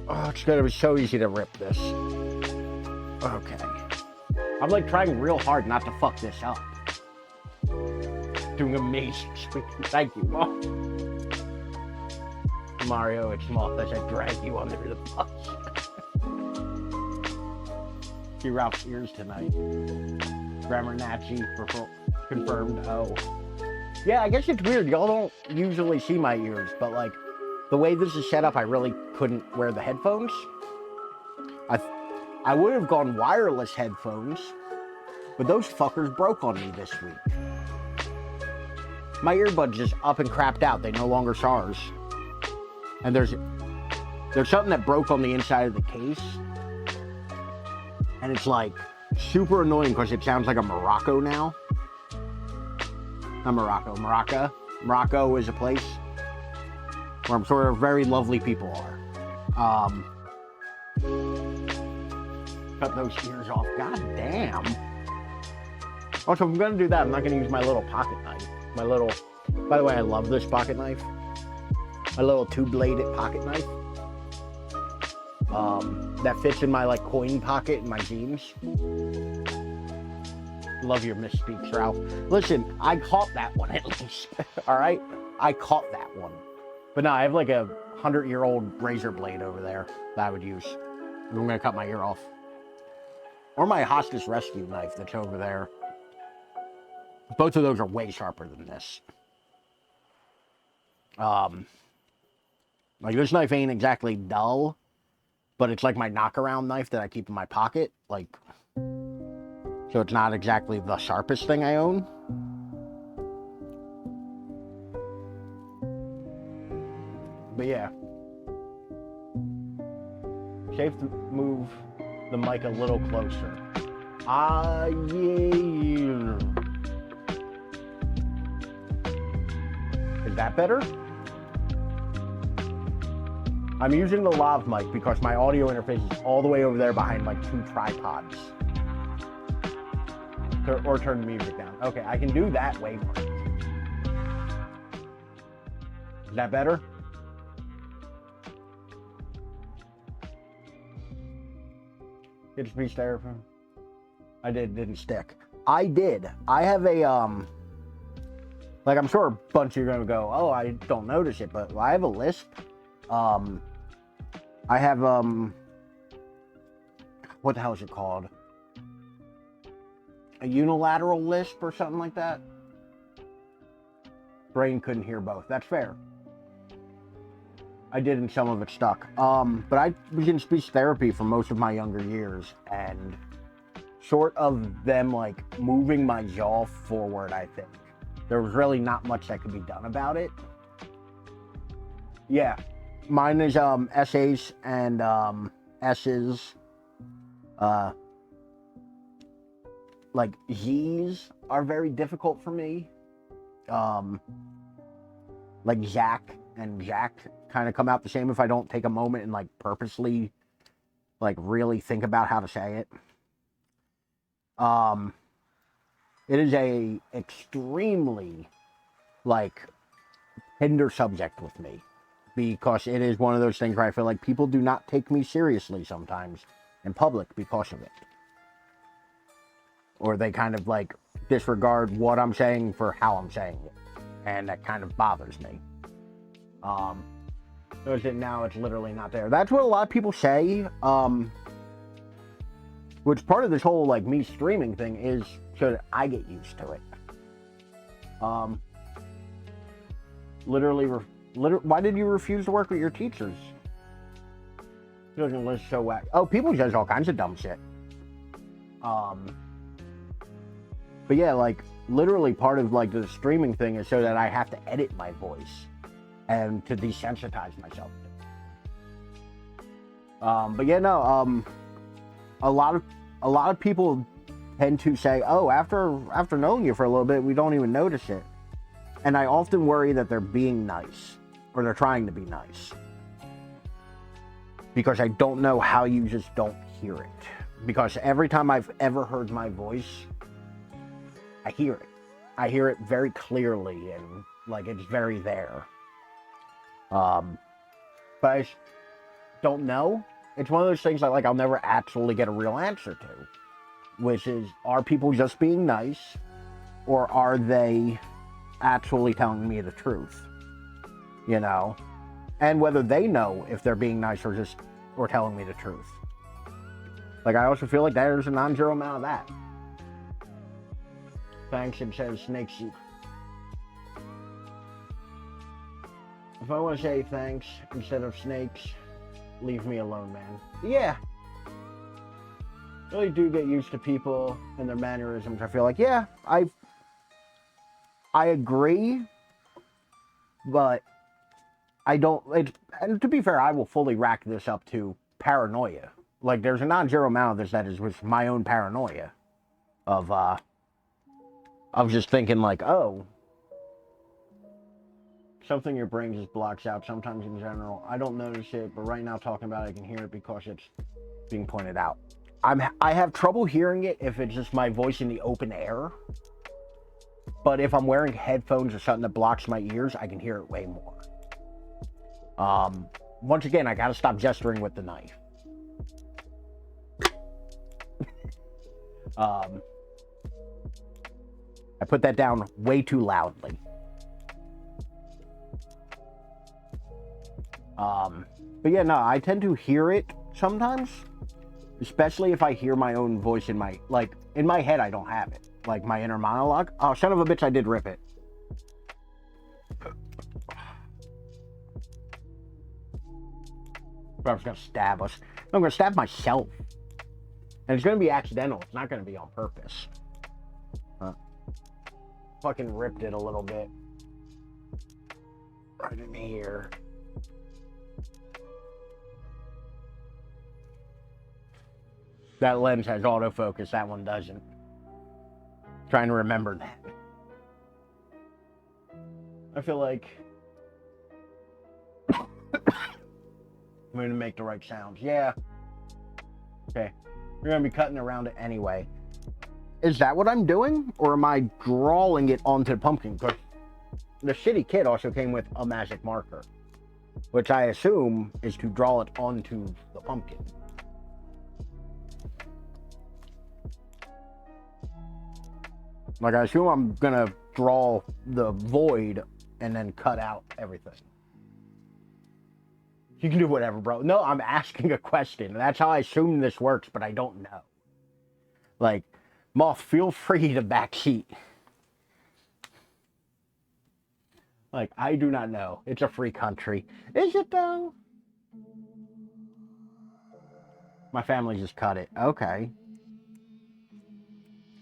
Oh, it's gonna be so easy to rip this. Okay. I'm like trying real hard not to fuck this up. Doing amazing. Thank you, Mom. Mario, it's Moth as I drag you under the bus. See Ralph's ears tonight. Grammar Nazi confirmed. Oh. Yeah, I guess it's weird. Y'all don't usually see my ears, but like the way this is set up, I really couldn't wear the headphones. I would have gone wireless headphones, but those fuckers broke on me this week. My earbuds just up and crapped out. They no longer SARS. And there's something that broke on the inside of the case. And it's like super annoying because it sounds like a Morocco now. Not Morocco, Morocco. Morocco is a place where I'm sure very lovely people are. Cut those ears off. God damn. Also, if I'm gonna do that, I'm not gonna use my little pocket knife. By the way, I love this pocket knife. My little two-bladed pocket knife. That fits in my like coin pocket in my jeans. Love your misspeaks, Ralph. Listen, I caught that one at least. All right, I caught that one. But no, I have like a 100-year-old razor blade over there that I would use. I'm gonna cut my ear off. Or my hostage rescue knife that's over there. Both of those are way sharper than this. Like this knife ain't exactly dull, but it's like my knockaround knife that I keep in my pocket. Like, so it's not exactly the sharpest thing I own. But yeah. Safe to move the mic a little closer. Yeah. Is that better? I'm using the lav mic because my audio interface is all the way over there behind like 2 tripods. Or turn the music down. Okay, I can do that way more. Is that better? Get speech therapy. Didn't stick. I did. I have a, like I'm sure a bunch of you are gonna go, oh, I don't notice it, but I have a lisp. I have, what the hell is it called? A unilateral lisp or something like that. Brain couldn't hear both. That's fair. I did, and some of it stuck. But I was in speech therapy for most of my younger years, and short of them like moving my jaw forward, I think there was really not much that could be done about it. Yeah, mine is SAs and S's. Like Z's are very difficult for me. Like Zach and Jack kind of come out the same if I don't take a moment and like purposely like really think about how to say it. It is a extremely like tender subject with me. because it is one of those things where I feel like people do not take me seriously sometimes in public because of it. Or they kind of like disregard what I'm saying for how I'm saying it. And that kind of bothers me. Now it's literally not there. That's what a lot of people say. Which part of this whole like me streaming thing is so that I get used to it. Literally, why did you refuse to work with your teachers? Doesn't list so whack. Oh, people judge all kinds of dumb shit. But yeah, like literally part of like the streaming thing is so that I have to edit my voice and to desensitize myself. But yeah, no. A lot of people tend to say, "Oh, after knowing you for a little bit, we don't even notice it." And I often worry that they're being nice or they're trying to be nice. Because I don't know how you just don't hear it. Because every time I've ever heard my voice, I hear it. I hear it very clearly and like it's very there. But I don't know. It's one of those things that like I'll never actually get a real answer to. Which is, are people just being nice? Or are they actually telling me the truth? You know? And whether they know if they're being nice or telling me the truth. Like I also feel like there's a non-zero amount of that. Thanks, it says snake soup. If I want to say thanks instead of snakes, leave me alone, man. Yeah. Really do get used to people and their mannerisms. I feel like, yeah, I agree, but I don't, and to be fair, I will fully rack this up to paranoia. Like, there's a non-zero amount of this that is with my own paranoia of just thinking like, oh, something your brain just blocks out sometimes in general. I don't notice it, but right now talking about it, I can hear it because it's being pointed out. I have trouble hearing it if it's just my voice in the open air. But if I'm wearing headphones or something that blocks my ears, I can hear it way more. Once again, I gotta stop gesturing with the knife. I put that down way too loudly. But yeah, no, I tend to hear it sometimes. Especially if I hear my own voice in my head, I don't have it. Like my inner monologue. Oh, son of a bitch, I did rip it. I was gonna stab us. I'm gonna stab myself. And it's gonna be accidental. It's not gonna be on purpose. Fucking ripped it a little bit. Right in here. That lens has autofocus, that one doesn't. Trying to remember that. I feel like I'm gonna make the right sounds. Yeah. Okay. We're gonna be cutting around it anyway. Is that what I'm doing? Or am I drawing it onto the pumpkin? Because the shitty kit also came with a magic marker, which I assume is to draw it onto the pumpkin. Like, I assume I'm gonna draw the void and then cut out everything. You can do whatever, bro. No, I'm asking a question. That's how I assume this works, but I don't know. Like, Moth, feel free to backseat. Like, I do not know. It's a free country. Is it, though? My family just cut it. Okay.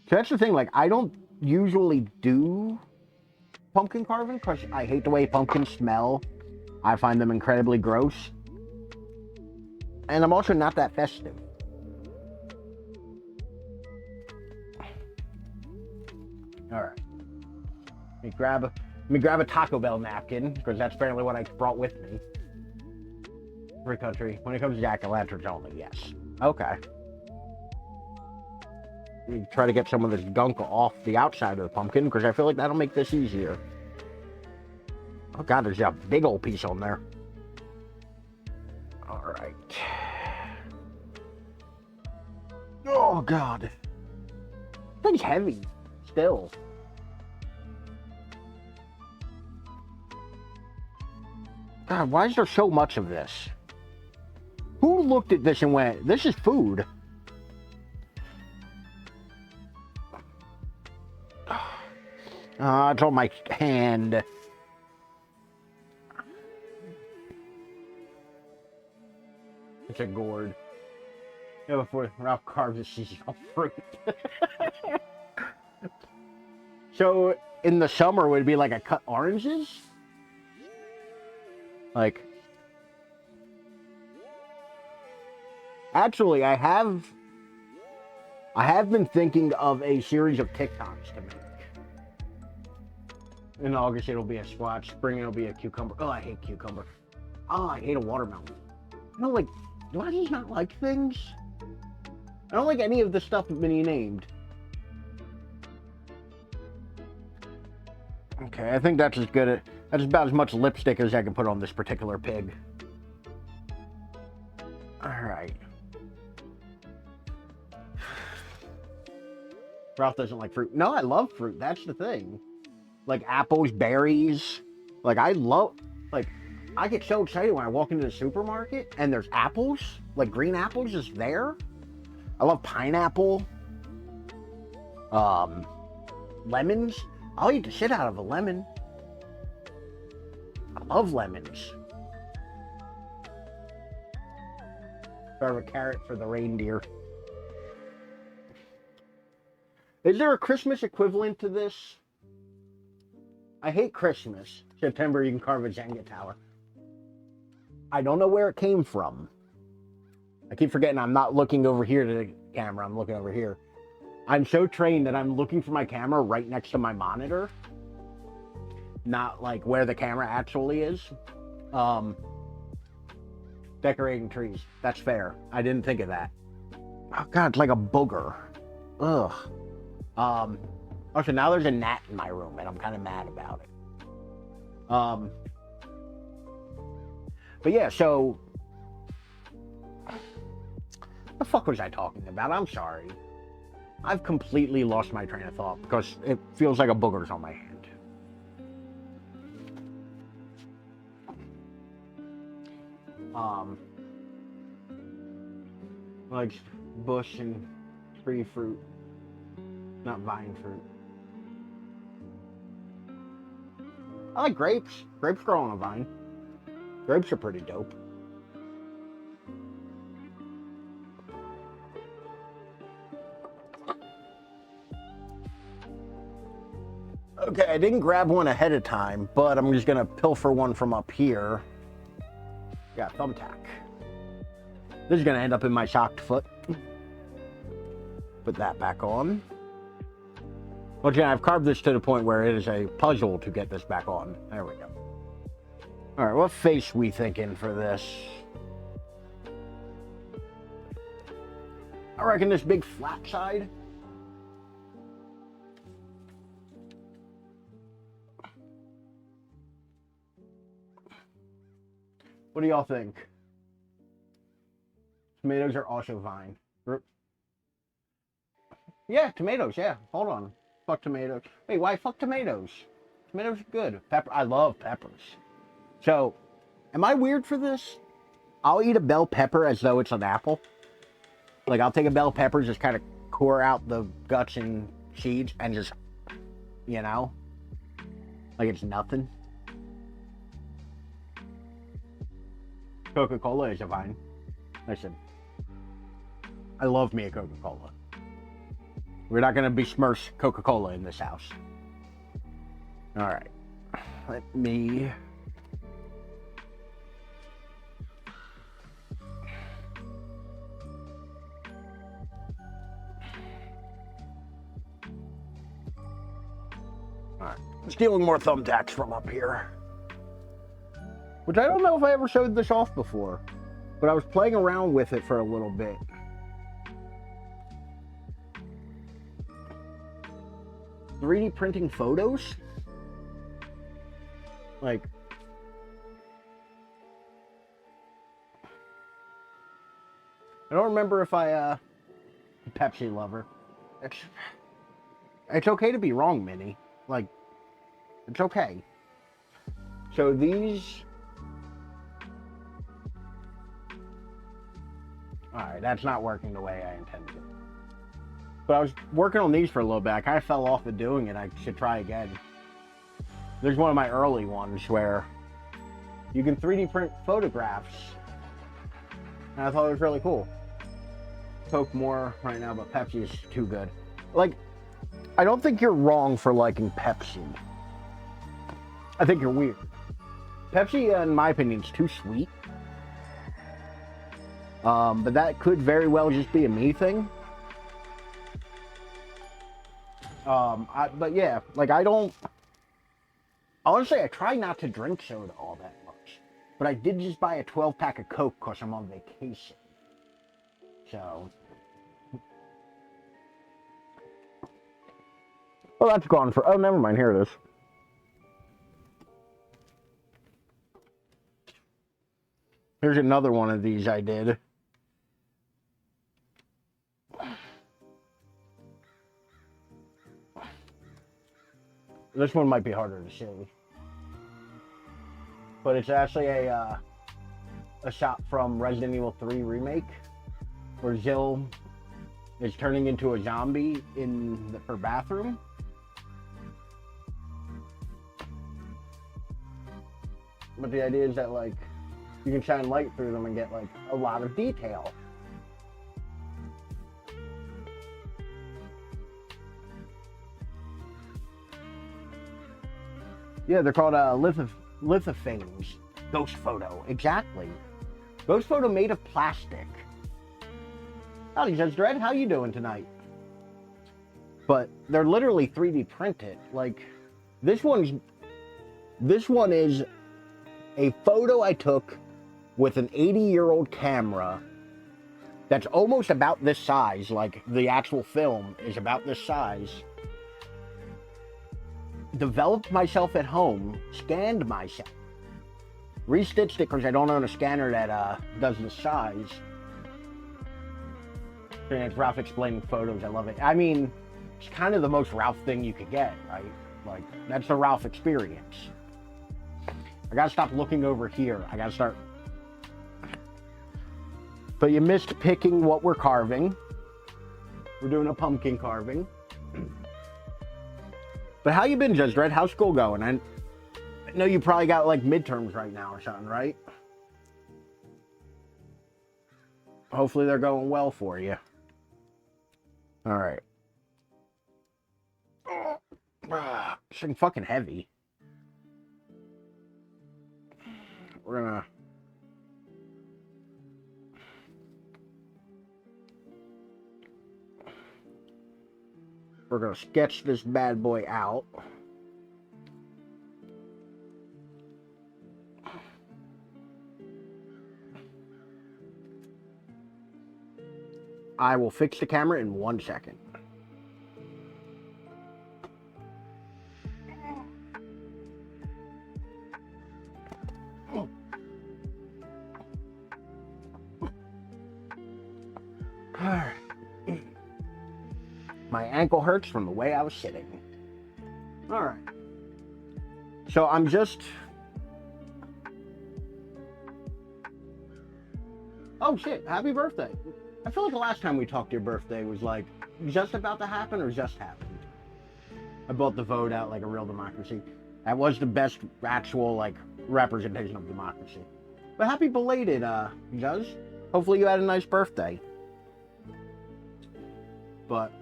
So that's the thing, like, I don't usually do pumpkin carving because I hate the way pumpkins smell. I find them incredibly gross. And I'm also not that festive. Alright. Let me grab a Taco Bell napkin, because that's apparently what I brought with me. Free country. When it comes to jack-o'-lanterns only, yes. Okay. Try to get some of this gunk off the outside of the pumpkin, because I feel like that'll make this easier. Oh god, there's a big old piece on there. All right. Oh God. Thing's heavy. Still. God, why is there so much of this? Who looked at this and went, this is food? It's on my hand. It's a gourd. Yeah, before Ralph carves a seasonal fruit. So, in the summer, would it be like I cut oranges? Like... Actually, I have been thinking of a series of TikToks to make. In August, it'll be a squash. Spring, it'll be a cucumber. Oh, I hate cucumber. Oh, I hate a watermelon. You know, like, do I just not like things? I don't like any of the stuff Minnie named. Okay, I think that's as good at... That's about as much lipstick as I can put on this particular pig. Alright. Ralph doesn't like fruit. No, I love fruit. That's the thing. Like apples, berries. Like, I love... Like, I get so excited when I walk into the supermarket and there's apples. Like, green apples just there. I love pineapple. Lemons. I'll eat the shit out of a lemon. I love lemons. Carve a carrot for the reindeer. Is there a Christmas equivalent to this? I hate Christmas. September, you can carve a Jenga tower. I don't know where it came from. I keep forgetting I'm not looking over here to the camera. I'm looking over here. I'm so trained that I'm looking for my camera right next to my monitor. Not like where the camera actually is. Decorating trees. That's fair. I didn't think of that. Oh God, it's like a booger. Ugh. Also, now there's a gnat in my room, and I'm kind of mad about it. But yeah, so... What the fuck was I talking about? I'm sorry. I've completely lost my train of thought, because it feels like a booger's on my hand. Like bush and tree fruit, not vine fruit. I like grapes. Grapes grow on a vine. Grapes are pretty dope. Okay, I didn't grab one ahead of time, but I'm just gonna pilfer one from up here. Got thumbtack. This is gonna end up in my socked foot. Put that back on. Well, yeah, I've carved this to the point where it is a puzzle to get this back on. There we go. All right, what face we thinking for this? I reckon this big flat side. What do y'all think? Tomatoes are also vine. Yeah, tomatoes, yeah. Hold on. Fuck tomatoes. Wait, why fuck tomatoes? Tomatoes are good. Pepper. I love peppers. So, am I weird for this? I'll eat a bell pepper as though it's an apple. Like, I'll take a bell pepper, just kind of core out the guts and seeds, and just, you know, like it's nothing. Coca-Cola is a vine. Listen, I love me a Coca-Cola. We're not going to besmirch Coca-Cola in this house. All right. Let me... All right. Stealing more thumbtacks from up here. Which I don't know if I ever showed this off before. But I was playing around with it for a little bit. 3D printing photos? Like... I don't remember if I, Pepsi lover. It's okay to be wrong, Minnie. Like, it's okay. So these... Alright, that's not working the way I intended it. But I was working on these for a little bit. I kind of fell off of doing it. I should try again. There's one of my early ones where you can 3D print photographs. And I thought it was really cool. Coke more right now, but Pepsi is too good. Like, I don't think you're wrong for liking Pepsi. I think you're weird. Pepsi, in my opinion, is too sweet. But that could very well just be a me thing. But yeah, like I don't... Honestly, I try not to drink soda all that much. But I did just buy a 12-pack of Coke because I'm on vacation. So... Well, that's gone for... Oh, never mind. Here it is. Here's another one of these I did. This one might be harder to see. But it's actually a shot from Resident Evil 3 Remake. Where Jill is turning into a zombie in her bathroom. But the idea is that, like, you can shine light through them and get, like, a lot of detail. Yeah, they're called lithophanes. Ghost photo, exactly. Ghost photo made of plastic. Howdy, Judge Dredd, how you doing tonight? But they're literally 3D printed. Like, this one is a photo I took with an 80-year-old camera that's almost about this size. Like, the actual film is about this size. Developed myself at home, scanned myself, restitched it because I don't own a scanner that does the size. And it's Ralph explaining photos. I love it. I mean, it's kind of the most Ralph thing you could get, right? Like, that's the Ralph experience. I gotta stop looking over here. I gotta start. But you missed picking what we're carving. We're doing a pumpkin carving. But how you been, Judge Dredd? How's school going? I know you probably got like midterms right now or something, right? Hopefully they're going well for you. All right. This thing fucking heavy. We're gonna sketch this bad boy out. I will fix the camera in 1 second. Alright. My ankle hurts from the way I was sitting. Alright. So I'm just... Oh shit, happy birthday. I feel like the last time we talked your birthday was like just about to happen or just happened. I bought the vote out like a real democracy. That was the best actual like representation of democracy. But happy belated, Juz. Hopefully you had a nice birthday. But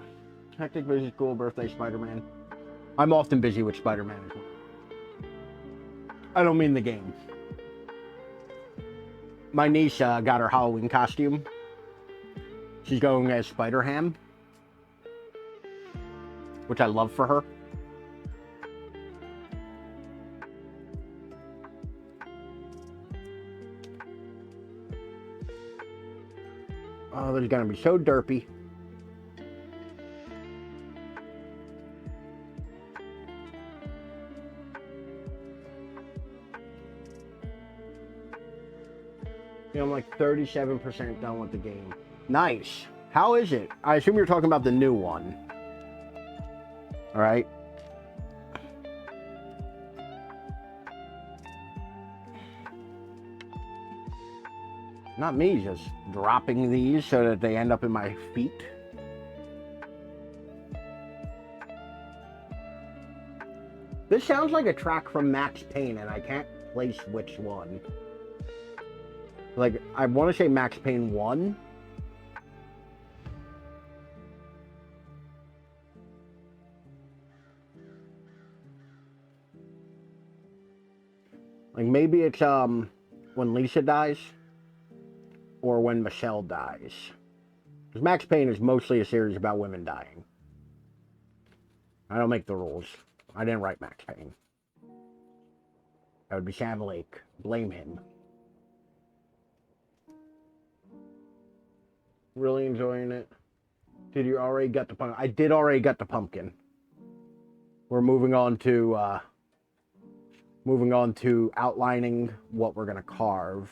hectic, busy, school, birthday, Spider-Man. I'm often busy with Spider-Man as well. I don't mean the game. My niece got her Halloween costume. She's going as Spider-Ham, which I love for her. Oh, there's gonna be so derpy. You know, I'm like 37% done with the game. Nice. How is it? I assume you're talking about the new one. All right. Not me, just dropping these so that they end up in my feet. This sounds like a track from Max Payne, and I can't place which one. Like, I want to say Max Payne 1. Like, maybe it's, when Lisa dies. Or when Michelle dies. Because Max Payne is mostly a series about women dying. I don't make the rules. I didn't write Max Payne. That would be Sam Lake. Blame him. Really enjoying it. Did you already get the pumpkin? I did already get the pumpkin. We're moving on to outlining what we're gonna carve.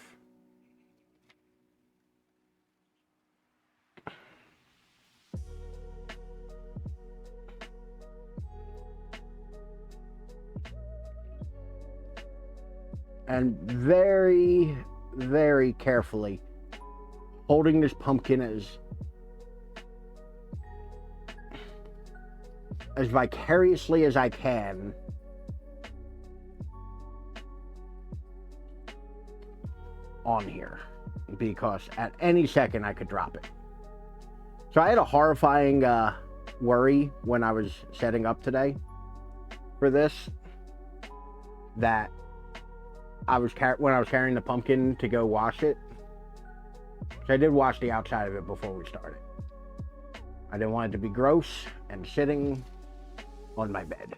And very, very carefully holding this pumpkin as vicariously as I can on here, because at any second I could drop it. So I had a horrifying worry when I was setting up today for this, that when I was carrying the pumpkin to go wash it. So I did wash the outside of it before we started. I didn't want it to be gross and sitting on my bed.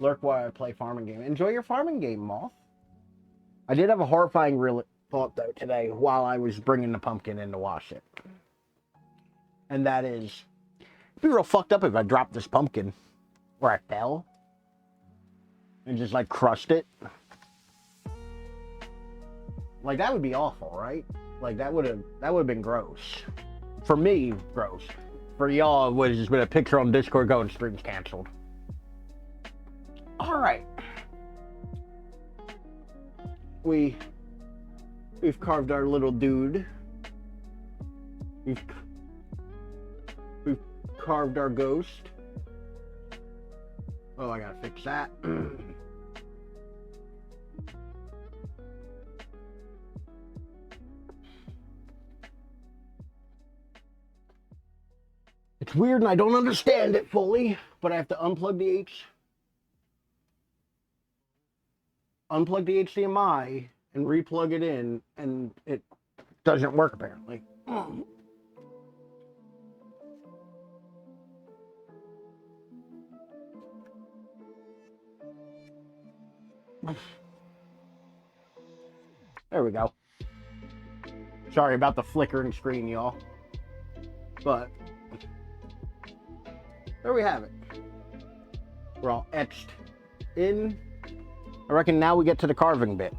Lurk while I play farming game. Enjoy your farming game, Moth. I did have a horrifying thought though today while I was bringing the pumpkin in to wash it. And that is, it'd be real fucked up if I dropped this pumpkin, or I fell, and just like crushed it. Like, that would be awful, right? Like, that would have been gross. For me, gross. For y'all, it would have just been a picture on Discord going, stream's canceled. Alright. We've carved our little dude. We've carved our ghost. Oh, I gotta fix that. It's weird and I don't understand it fully, but I have to unplug the HDMI and replug it in, and it doesn't work apparently. There we go. Sorry about the flickering screen, y'all. But there we have it. We're all etched in. I reckon now we get to the carving bit.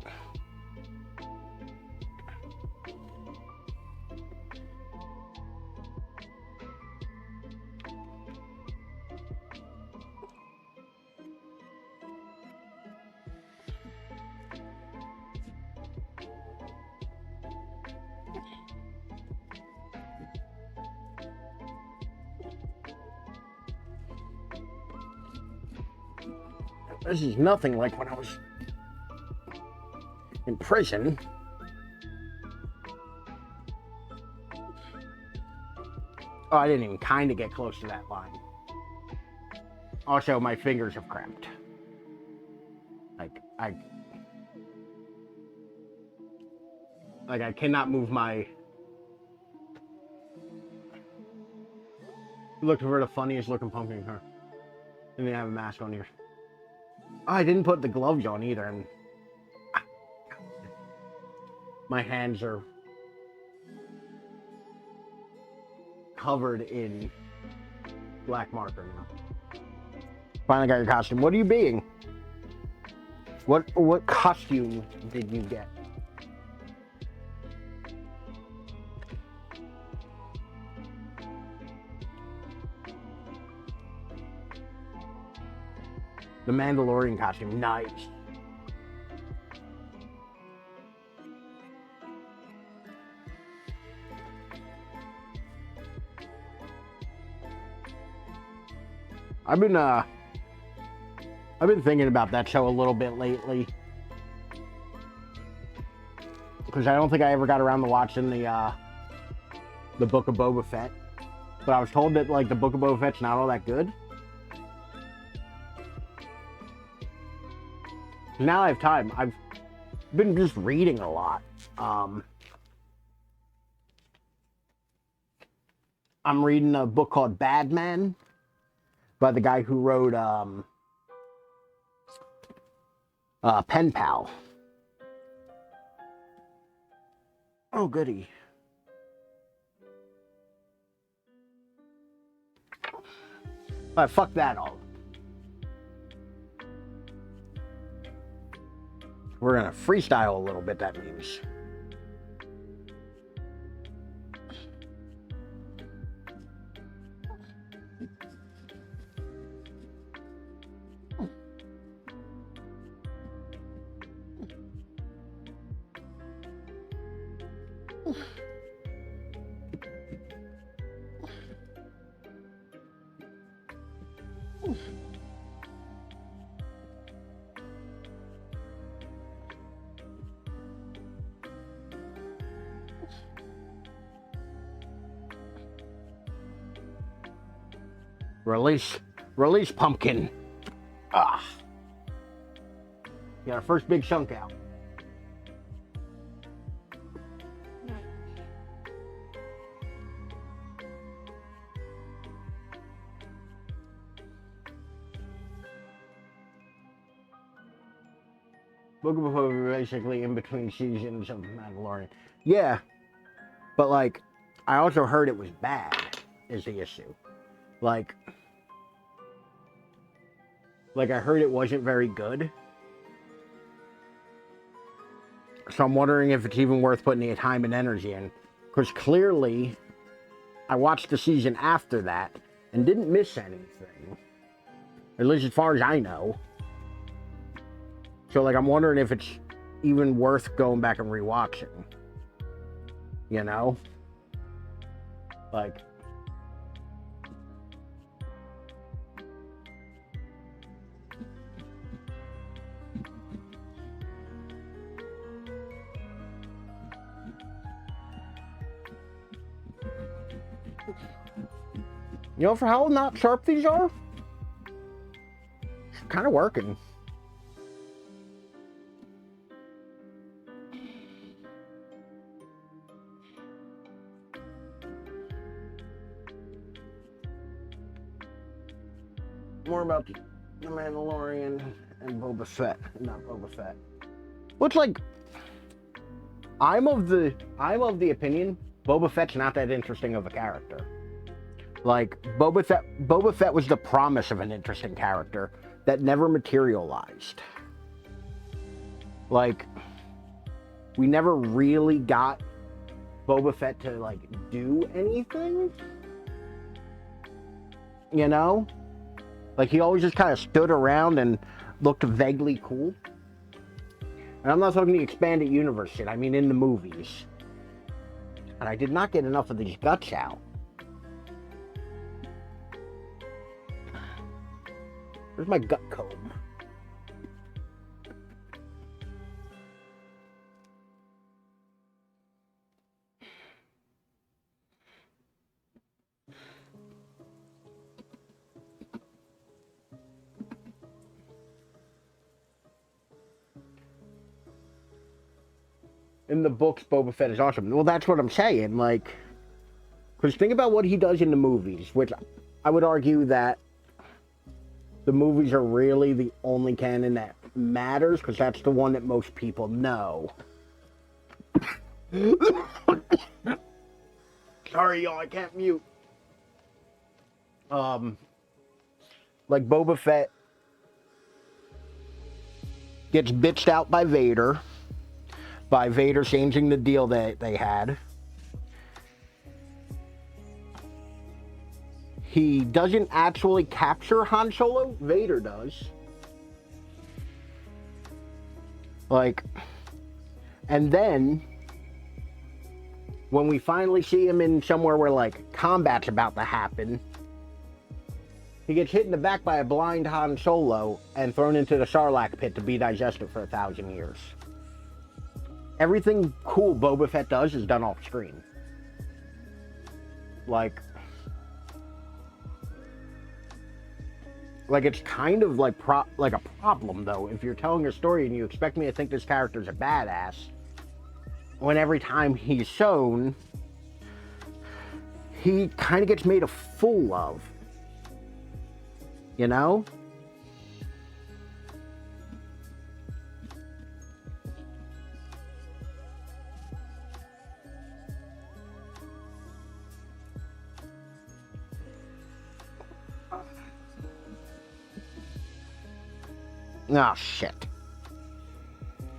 This is nothing like when I was in prison. Oh, I didn't even kind of get close to that line. Also, my fingers have cramped. I cannot move my... Looked for the funniest looking pumpkin car. Didn't even have a mask on here. Oh, I didn't put the gloves on either, and my hands are covered in black marker now. Finally got your costume. What are you being? What costume did you get? The Mandalorian costume, nice. I've been thinking about that show a little bit lately. Because I don't think I ever got around to watching the Book of Boba Fett. But I was told that like the Book of Boba Fett's not all that good. Now I have time. I've been just reading a lot. I'm reading a book called Bad Man by the guy who wrote Pen Pal. Oh, goody. Fuck that all. We're gonna freestyle a little bit, that means. Release pumpkin. Ah. Got our first big chunk out. Book of Boba basically in between seasons of Mandalorian. Yeah, but like, I also heard it was bad, is the issue. Like I heard it wasn't very good. So I'm wondering if it's even worth putting the time and energy in. Because clearly, I watched the season after that and didn't miss anything. At least as far as I know. So like, I'm wondering if it's even worth going back and rewatching. You know? Like... You know, for how not sharp these are, it's kind of working. More about the Mandalorian and Boba Fett, not Boba Fett. Looks like I'm of the opinion Boba Fett's not that interesting of a character. Like, Boba Fett was the promise of an interesting character that never materialized. Like, we never really got Boba Fett to, like, do anything. You know? Like, he always just kind of stood around and looked vaguely cool. And I'm not talking the expanded universe shit, I mean in the movies. And I did not get enough of these guts out. Where's my gut comb? In the books, Boba Fett is awesome. Well, that's what I'm saying. Like, because think about what he does in the movies, which I would argue that the movies are really the only canon that matters, because that's the one that most people know. Sorry, y'all, I can't mute. Like Boba Fett gets bitched out by Vader changing the deal that they had. He doesn't actually capture Han Solo. Vader does. Like, and then when we finally see him in somewhere where like combat's about to happen, he gets hit in the back by a blind Han Solo and thrown into the Sarlacc pit to be digested for 1,000 years. Everything cool Boba Fett does is done off screen. Like it's kind of like a problem though. If you're telling a story and you expect me to think this character's a badass, when every time he's shown, he kind of gets made a fool of. You know? Oh, shit.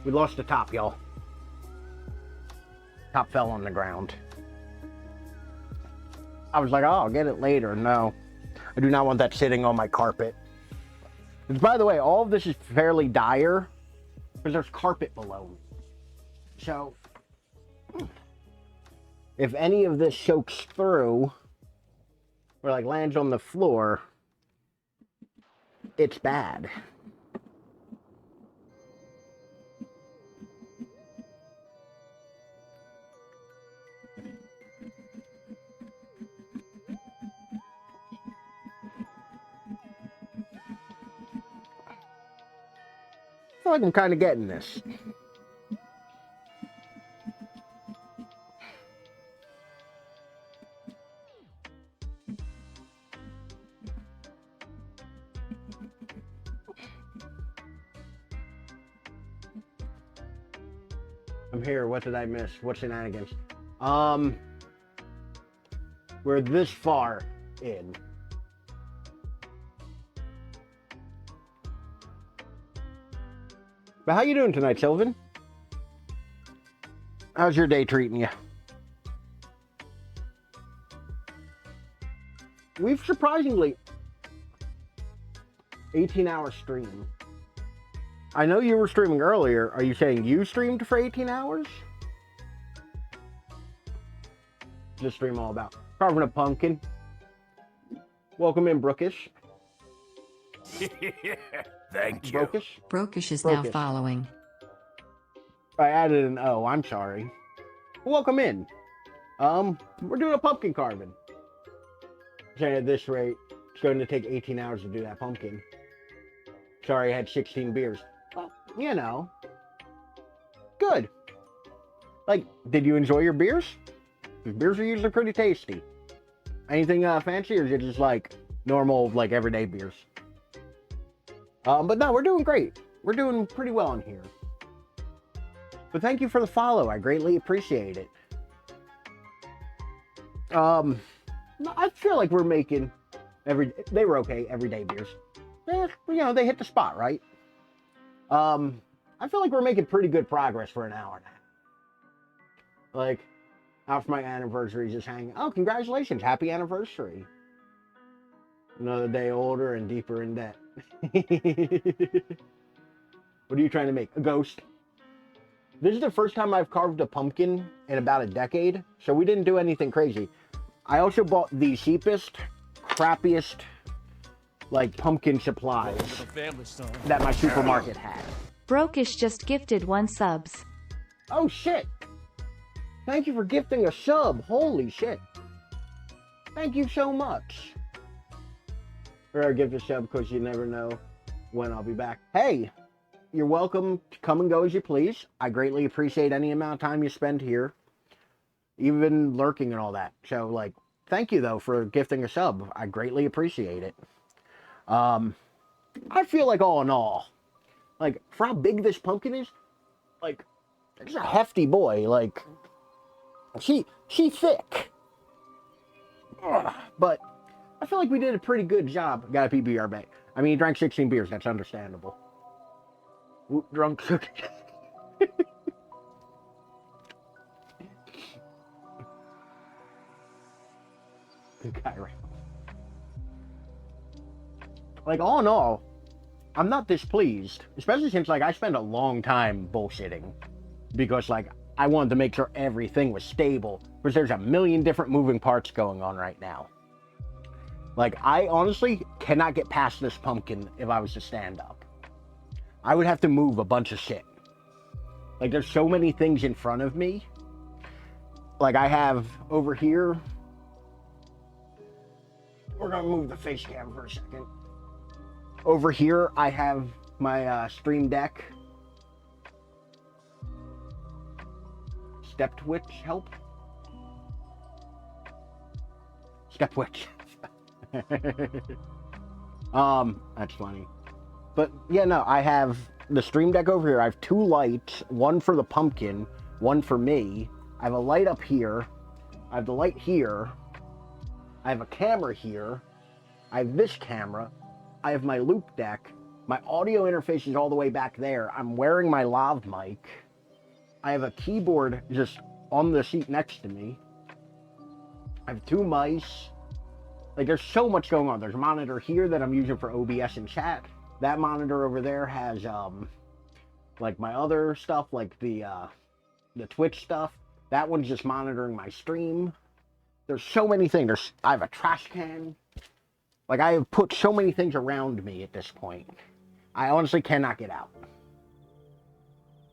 We lost the top, y'all. Top fell on the ground. I was like, oh, I'll get it later. No. I do not want that sitting on my carpet. And by the way, all of this is fairly dire because there's carpet below me. So, if any of this soaks through or like lands on the floor, it's bad. I feel like I'm kind of getting this. I'm here. What did I miss? What shenanigans? We're this far in. But how you doing tonight, Sylvan? How's your day treating you? We've surprisingly 18-hour stream. I know you were streaming earlier. Are you saying you streamed for 18 hours? Just stream all about carving a pumpkin. Welcome in, Brookish. Thank you. Brookish? Brokish is now Brokish. following. I added an O. I'm sorry. Welcome in. We're doing a pumpkin carving. Saying at this rate, it's going to take 18 hours to do that pumpkin. Sorry, I had 16 beers. Well, you know. Good. Like, did you enjoy your beers? Because beers are usually pretty tasty. Anything fancy, or is it just like normal, like everyday beers? But no, we're doing great. We're doing pretty well in here. But thank you for the follow. I greatly appreciate it. I feel like we're making they were okay, everyday beers. You know, they hit the spot, right? I feel like we're making pretty good progress for an hour now. Like, out for my anniversary, just hanging. Oh, congratulations. Happy anniversary. Another day older and deeper in debt. What are you trying to make? A ghost? This is the first time I've carved a pumpkin in about a decade, so we didn't do anything crazy. I also bought the cheapest, crappiest, like, pumpkin supplies that my supermarket had. Brokish just gifted 1 subs. Oh, shit. Thank you for gifting a sub. Holy shit. Thank you so much. Or I give a sub because you never know when I'll be back. Hey, you're welcome to come and go as you please. I greatly appreciate any amount of time you spend here, even lurking and all that. So, like, thank you, though, for gifting a sub. I greatly appreciate it. I feel like all in all, like, for how big this pumpkin is, like, it's a hefty boy. Like, she thick. Ugh, but I feel like we did a pretty good job. Got a PBR back. I mean, he drank 16 beers. That's understandable. Whoop, drunk Suki. Good guy, right? Like, all in all, I'm not displeased, especially since, like, I spent a long time bullshitting because, like, I wanted to make sure everything was stable because there's a million different moving parts going on right now. Like, I honestly cannot get past this pumpkin if I was to stand up. I would have to move a bunch of shit. Like, there's so many things in front of me. Like, I have over here, we're gonna move the face cam for a second. Over here, I have my Stream Deck Step Twitch help. Step Twitch. That's funny. But yeah, no, I have the Stream Deck over here. I have 2 lights, one for the pumpkin, one for me. I have a light up here. I have the light here. I have a camera here. I have this camera. I have my loop deck. My audio interface is all the way back there. I'm wearing my lav mic. I have a keyboard just on the seat next to me. I have 2 mice. Like, there's so much going on. There's a monitor here that I'm using for OBS and chat. That monitor over there has, like, my other stuff, like the Twitch stuff. That one's just monitoring my stream. There's so many things. I have a trash can. Like, I have put so many things around me at this point. I honestly cannot get out.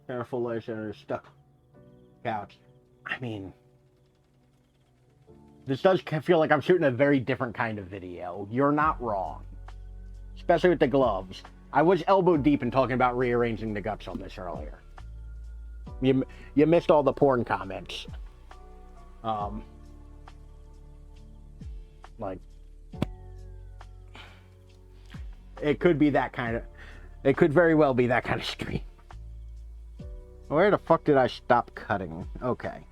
Careful, laser, stuck couch. I mean, this does feel like I'm shooting a very different kind of video. You're not wrong. Especially with the gloves. I was elbow deep in talking about rearranging the guts on this earlier. You missed all the porn comments. Like, it could be that kind of, it could very well be that kind of stream. Where the fuck did I stop cutting? Okay.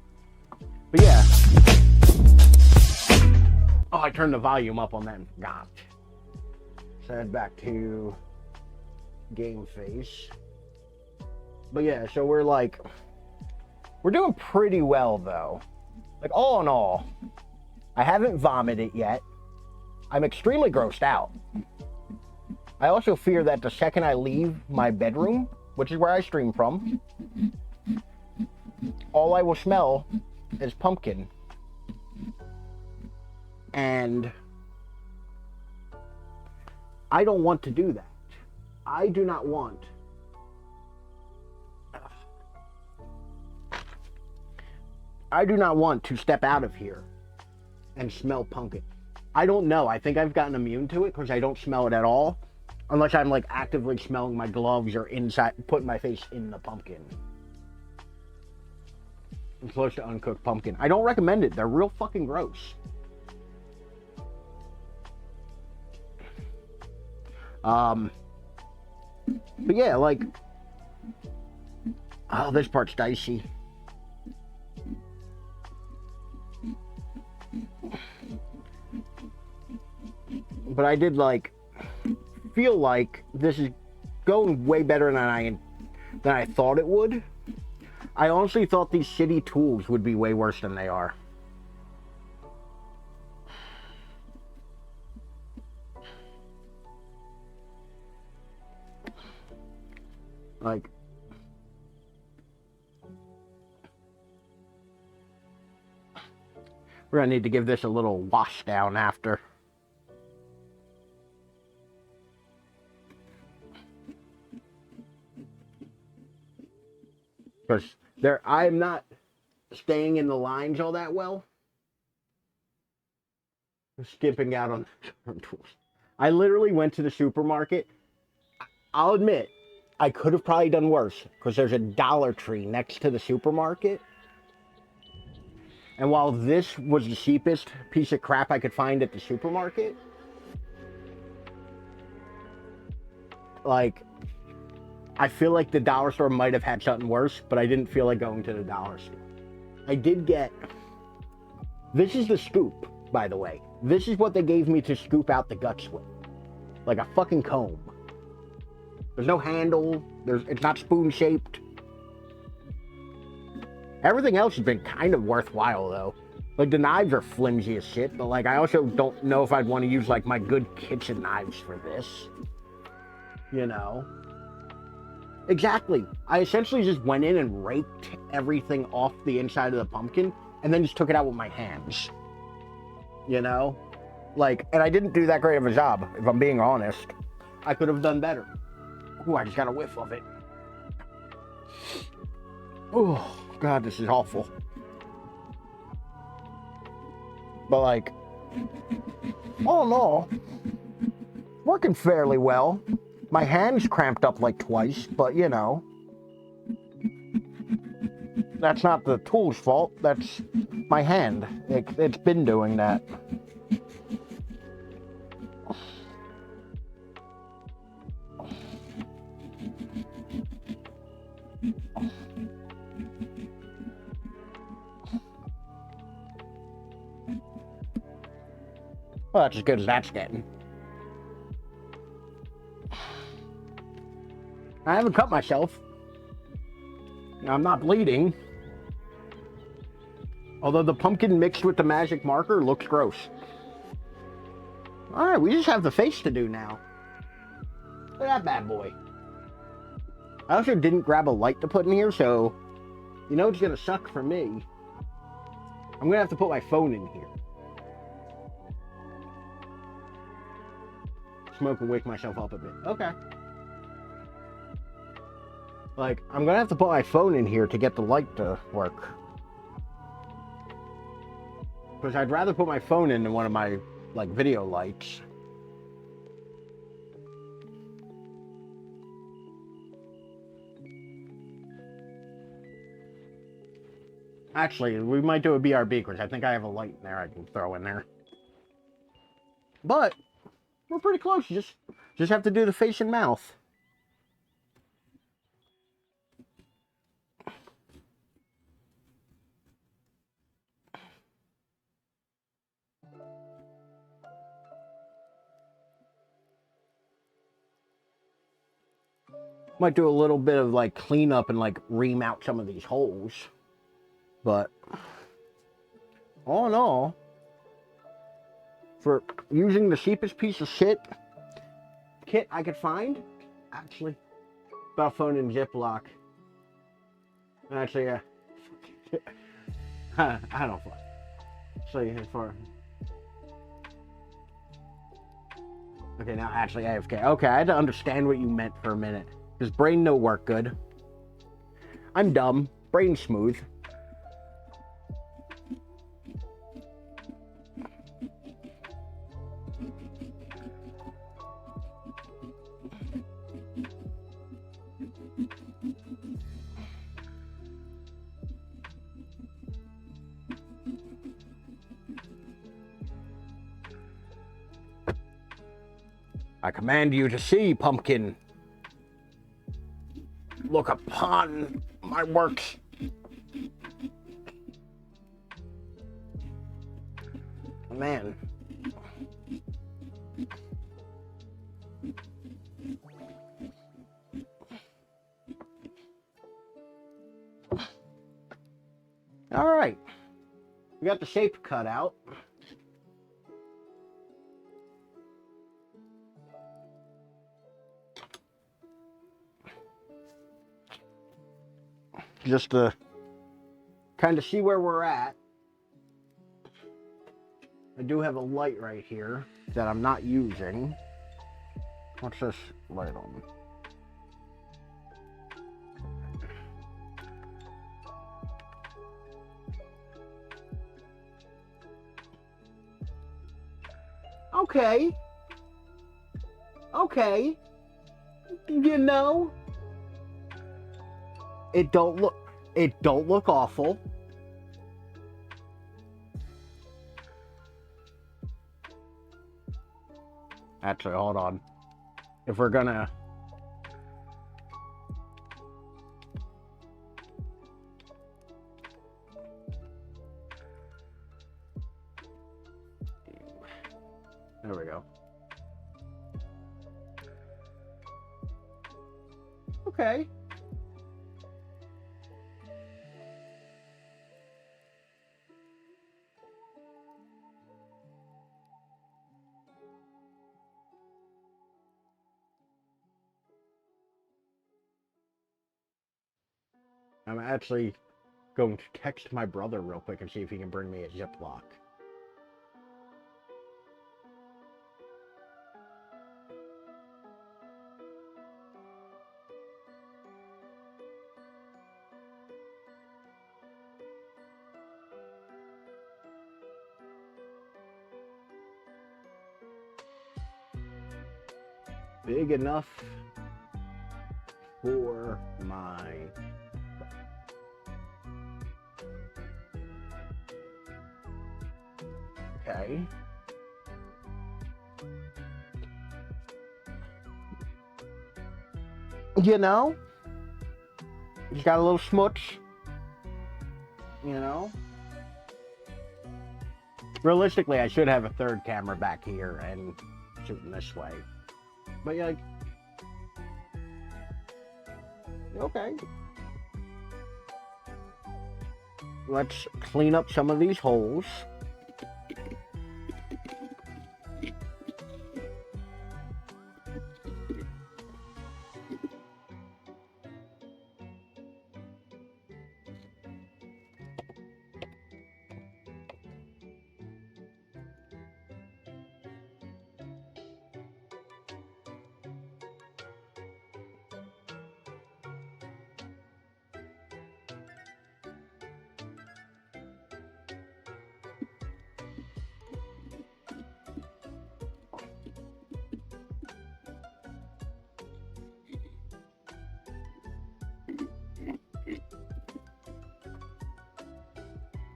But yeah. Oh, I turned the volume up on that. God. So head back to game face. But yeah, so we're doing pretty well though. Like, all in all, I haven't vomited yet. I'm extremely grossed out. I also fear that the second I leave my bedroom, which is where I stream from, all I will smell is pumpkin. And I don't want to do that. I do not want to step out of here and smell pumpkin. I don't know. I think I've gotten immune to it because I don't smell it at all. Unless I'm like actively smelling my gloves or inside, putting my face in the pumpkin. I'm close to uncooked pumpkin. I don't recommend it. They're real fucking gross. But yeah, like, oh, this part's dicey. But I did feel like this is going way better than I thought it would. I honestly thought these shitty tools would be way worse than they are. Like, we're gonna need to give this a little wash down after. Because I'm not staying in the lines all that well. I'm skipping out on tools. I literally went to the supermarket. I'll admit, I could have probably done worse because there's a Dollar Tree next to the supermarket. And while this was the cheapest piece of crap I could find at the supermarket, like, I feel like the dollar store might have had something worse, but I didn't feel like going to the dollar store. I did get, this is the scoop, by the way. This is what they gave me to scoop out the guts with. Like a fucking comb. There's no handle. It's not spoon-shaped. Everything else has been kind of worthwhile, though. Like, the knives are flimsy as shit, but, like, I also don't know if I'd want to use, like, my good kitchen knives for this. You know? Exactly. I essentially just went in and raked everything off the inside of the pumpkin, and then just took it out with my hands. You know? Like, and I didn't do that great of a job, if I'm being honest. I could have done better. Ooh, I just got a whiff of it. Oh, God, this is awful. But, like, all in all, working fairly well. My hand's cramped up like twice, but, you know, that's not the tool's fault. That's my hand. It's been doing that. Well, that's as good as that's getting. I haven't cut myself. I'm not bleeding. Although the pumpkin mixed with the magic marker looks gross. Alright, we just have the face to do now. Look at that bad boy. I also didn't grab a light to put in here, so you know it's gonna suck for me. I'm gonna have to put my phone in here. Smoke and wake myself up a bit. Okay. Like, I'm gonna have to put my phone in here to get the light to work. Because I'd rather put my phone in than one of my, like, video lights. Actually, we might do a BRB, because I think I have a light in there I can throw in there. But we're pretty close. Just have to do the face and mouth. Might do a little bit of like cleanup and like remount some of these holes. But all in all, for using the cheapest piece of shit kit I could find, actually, about phone and Ziploc. Actually, yeah. I don't fuck. So as far. Okay, now actually AFK. Okay, I had to understand what you meant for a minute. Because brain no work good. I'm dumb. Brain smooth. I command you to see, pumpkin. Look upon my works. Man. All right. We got the shape cut out. Just to kind of see where we're at. I do have a light right here that I'm not using. What's this light on? Okay. Okay. You know, it don't look awful. Actually, hold on. If we're gonna there we go. Okay. I'm actually going to text my brother real quick and see if he can bring me a Ziploc. Big enough for my... Okay. You know, he's got a little smooch. You know? Realistically, I should have a third camera back here and shooting this way. But yeah, like, okay. Let's clean up some of these holes.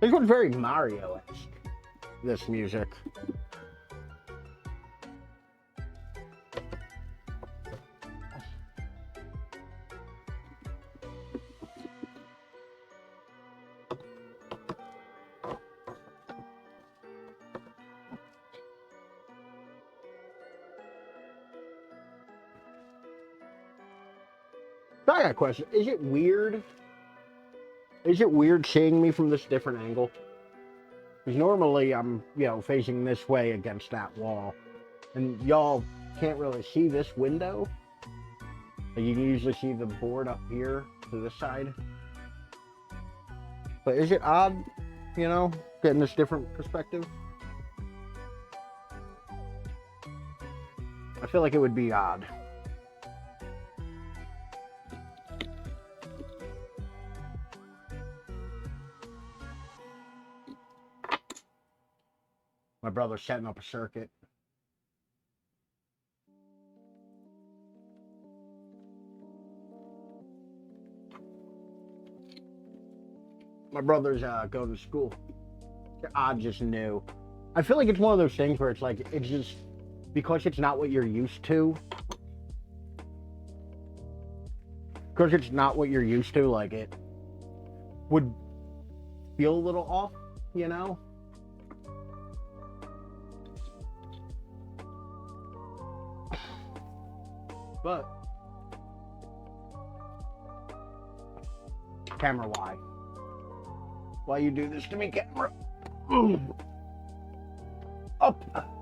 This one's very Mario-esque, this music. So I got a question. Is it weird? Is it weird seeing me from this different angle? Because normally I'm, you know, facing this way against that wall. And y'all can't really see this window. You can usually see the board up here to this side. But is it odd, you know, getting this different perspective? I feel like it would be odd. My brother's setting up a circuit. My brother's going to school. I just knew. I feel like it's one of those things where it's like, it's just, because it's not what you're used to. Because it's not what you're used to, like, it would feel a little off, you know? But camera, why you do this to me, camera? Up.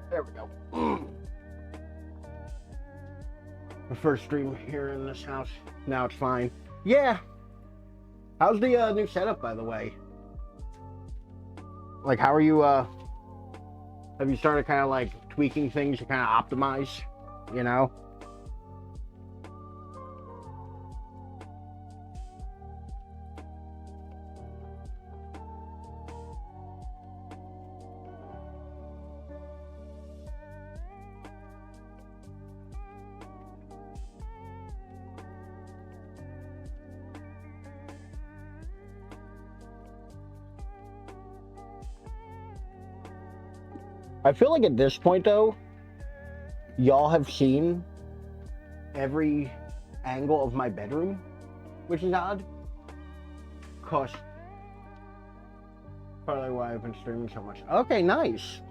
There we go. The first stream here in this house. Now it's fine. Yeah. How's the new setup, by the way? Like, how are you, have you started kind of like tweaking things to kind of optimize, you know? I feel like at this point, though, y'all have seen every angle of my bedroom, which is odd. Cause probably why I've been streaming so much. Okay, nice.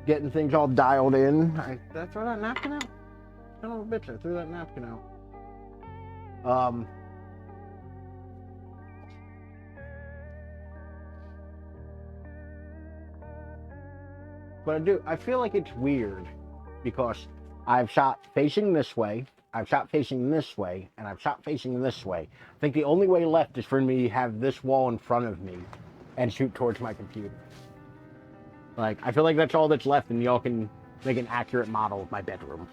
Getting things all dialed in. Did I throw that napkin out? Son of a bitch, I threw that napkin out. But I feel like it's weird because I've shot facing this way, I've shot facing this way, and I've shot facing this way. I think the only way left is for me to have this wall in front of me and shoot towards my computer. Like, I feel like that's all that's left, and y'all can make an accurate model of my bedroom.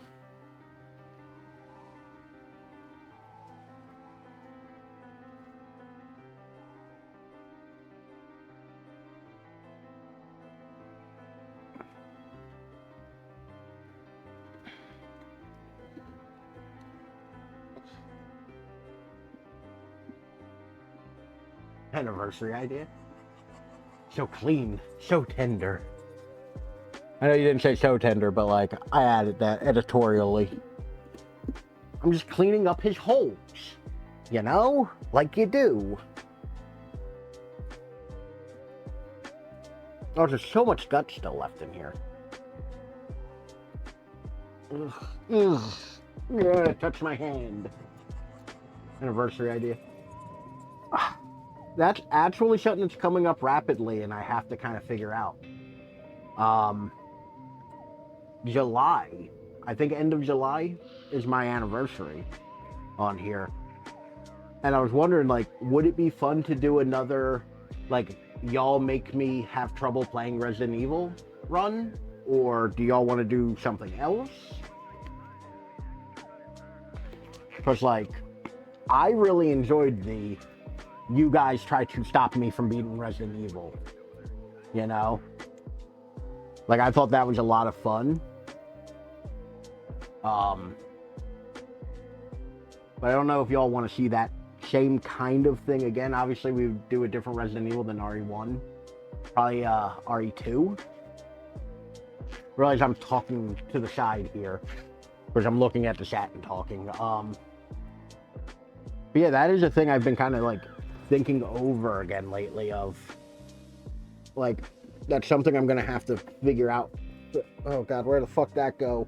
Anniversary idea. So clean, so tender. I know you didn't say so tender, but like, I added that editorially. I'm just cleaning up his holes. You know? Like you do. Oh, there's so much gut still left in here. Ugh. Ugh. Ugh, touch my hand. Anniversary idea. That's actually something that's coming up rapidly, and I have to kind of figure out. July. I think end of July is my anniversary on here. And I was wondering, like, would it be fun to do another, like, y'all make me have trouble playing Resident Evil run? Or do y'all want to do something else? Because, like, I really enjoyed the you guys try to stop me from beating Resident Evil. You know? Like, I thought that was a lot of fun. But I don't know if y'all want to see that same kind of thing again. Obviously, we would do a different Resident Evil than RE1. Probably RE2. Realize I'm talking to the side here, because I'm looking at the chat and talking. But yeah, that is a thing I've been kind of like thinking over again lately of, like, that's something I'm gonna have to figure out. Oh god, where the fuck that go?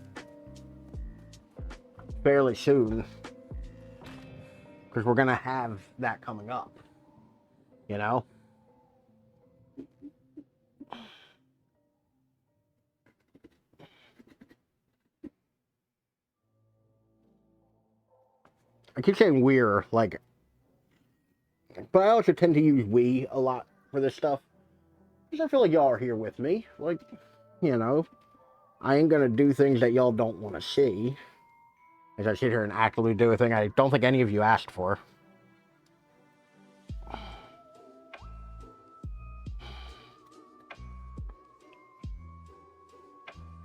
Fairly soon, because we're gonna have that coming up, you know. I keep saying we're, like, but I also tend to use we a lot for this stuff, because I feel like y'all are here with me. Like, you know, I ain't gonna do things that y'all don't want to see, as I sit here and actively do a thing I don't think any of you asked for.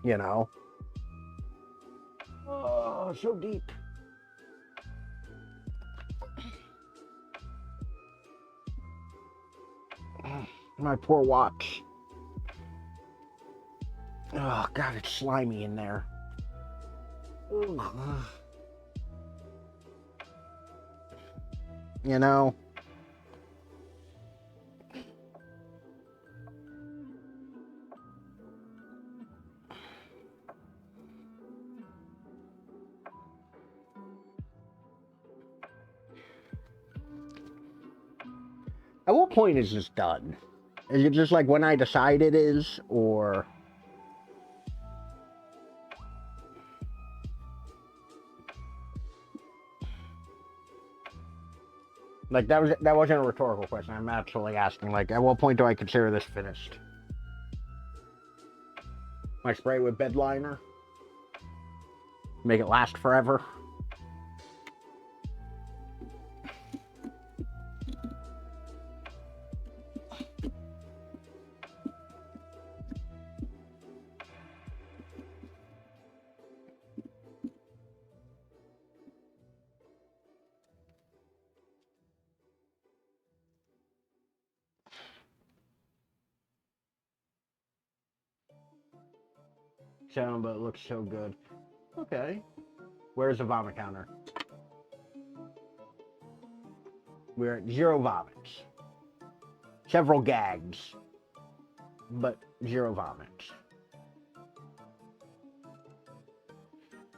You know? Oh, so deep. My poor watch. Oh, God, it's slimy in there. Ugh. You know? At what point is this done? Is it just like when I decide it is, or... Like, that wasn't a rhetorical question. I'm actually asking, like, at what point do I consider this finished? My spray with bed liner? Make it last forever? sound, but it looks so good. Okay. Where's the vomit counter? We're at 0 vomits. Several gags, but 0 vomits.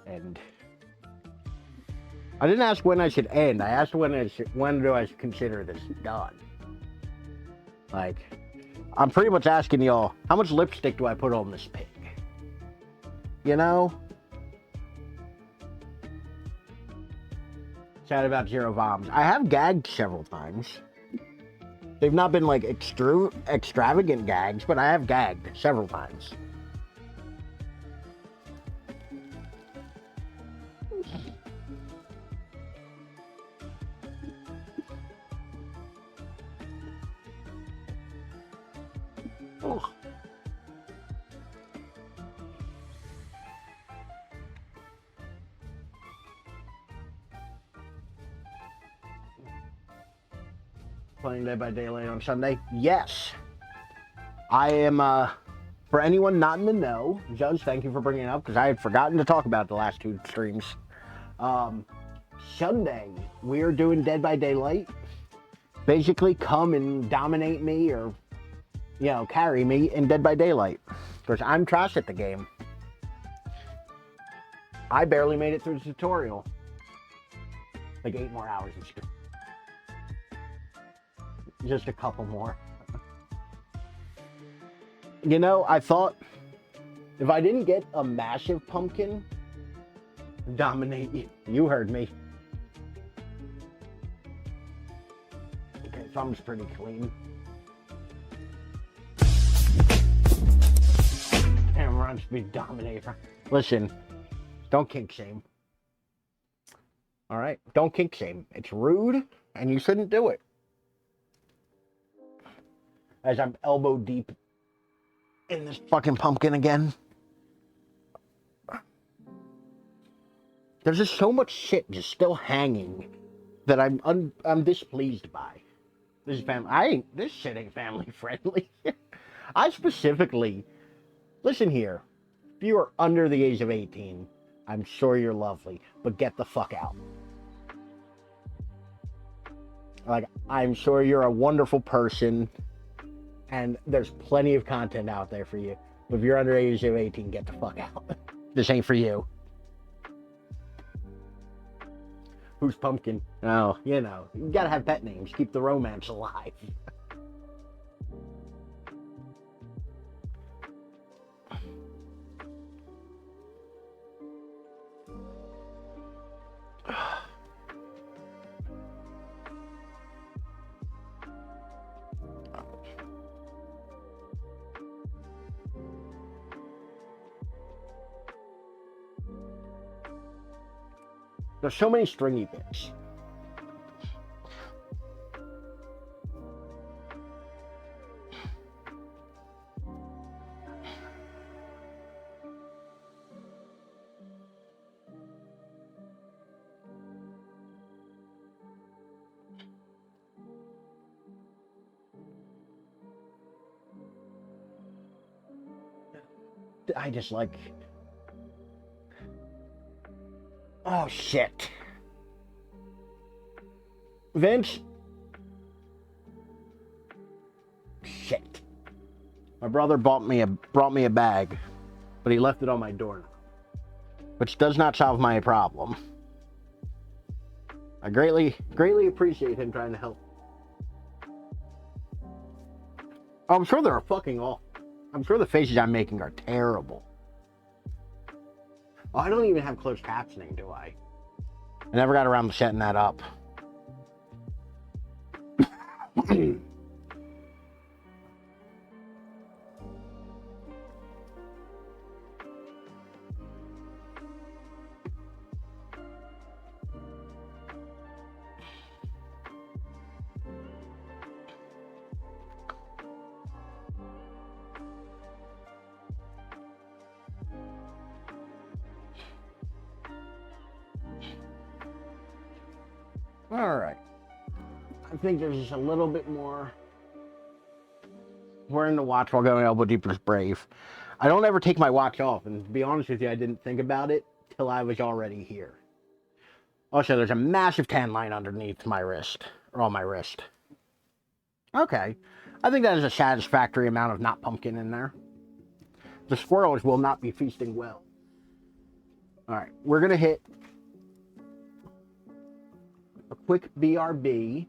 And I didn't ask when I should end. I asked when do I consider this done? Like, I'm pretty much asking y'all, how much lipstick do I put on this pig? You know? Sad about 0 voms. I have gagged several times. They've not been like extravagant gags, but I have gagged several times. Ugh. Playing Dead by Daylight on Sunday? Yes. I am, for anyone not in the know, Judge, thank you for bringing it up, because I had forgotten to talk about the last 2 streams. Sunday, we're doing Dead by Daylight. Basically, come and dominate me, or, you know, carry me in Dead by Daylight. Because I'm trash at the game. I barely made it through the tutorial. Like 8 more hours of stream. Just a couple more. You know, I thought if I didn't get a massive pumpkin, dominate you. You heard me. Okay, thumb's pretty clean. And run speed dominator. Listen, don't kink shame. Alright, don't kink shame. It's rude and you shouldn't do it. As I'm elbow deep in this fucking pumpkin again. There's just so much shit just still hanging that I'm displeased by. This is this shit ain't family friendly. I specifically, listen here, if you are under the age of 18, I'm sure you're lovely, but get the fuck out. Like, I'm sure you're a wonderful person, and there's plenty of content out there for you. But if you're under the age of 18, get the fuck out. This ain't for you. Who's Pumpkin? Oh, you know, you gotta have pet names. Keep the romance alive. There's so many stringy bits. I just like... Oh, shit. Vince? Shit. My brother brought me a bag, but he left it on my doorknob, which does not solve my problem. I greatly appreciate him trying to help. Oh, I'm sure they're fucking awful. I'm sure the faces I'm making are terrible. Oh, I don't even have closed captioning, do I? I never got around to setting that up. All right. I think there's just a little bit more. We're in the watch while going elbow deep is brave. I don't ever take my watch off, and to be honest with you, I didn't think about it till I was already here. Also, there's a massive tan line underneath my wrist, or on my wrist. Okay, I think that is a satisfactory amount of not pumpkin in there. The squirrels will not be feasting well. Alright, we're going to hit a quick BRB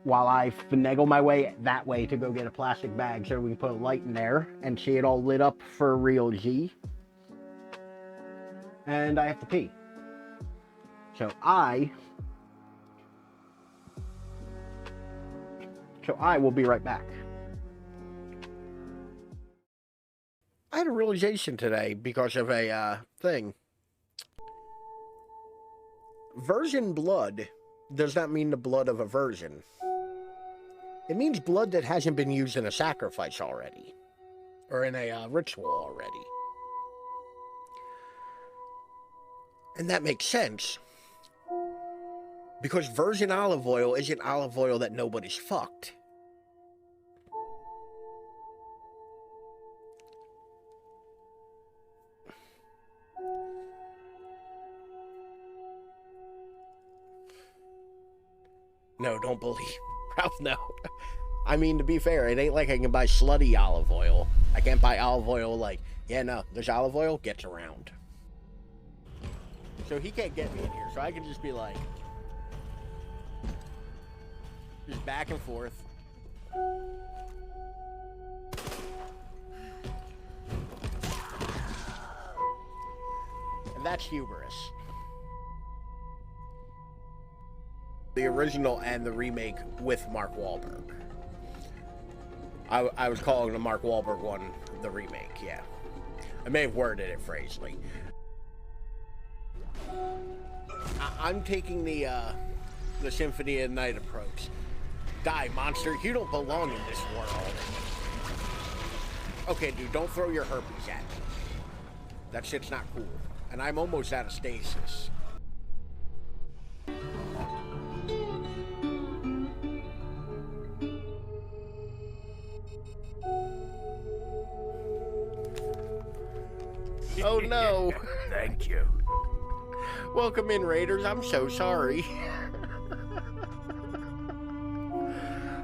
while I finagle my way that way to go get a plastic bag so we can put a light in there and see it all lit up for a real G. And I have to pee. So I will be right back. I had a realization today because of a thing. Virgin blood does not mean the blood of a virgin. It means blood that hasn't been used in a sacrifice already. Or in a ritual already. And that makes sense. Because virgin olive oil isn't olive oil that nobody's fucked. No, don't believe. Ralph, no. I mean, to be fair, it ain't like I can buy slutty olive oil. I can't buy olive oil like, yeah, no, there's olive oil, gets around. So he can't get me in here, so I can just be like, just back and forth. And that's humorous. The original and the remake with Mark Wahlberg. I was calling the Mark Wahlberg one the remake, yeah. I may have worded it phrasely. I'm taking the Symphony of the Night approach. Die, monster. You don't belong in this world. Okay, dude, don't throw your herpes at me. That shit's not cool. And I'm almost out of stasis. Oh no. Thank you. Welcome in, Raiders. I'm so sorry.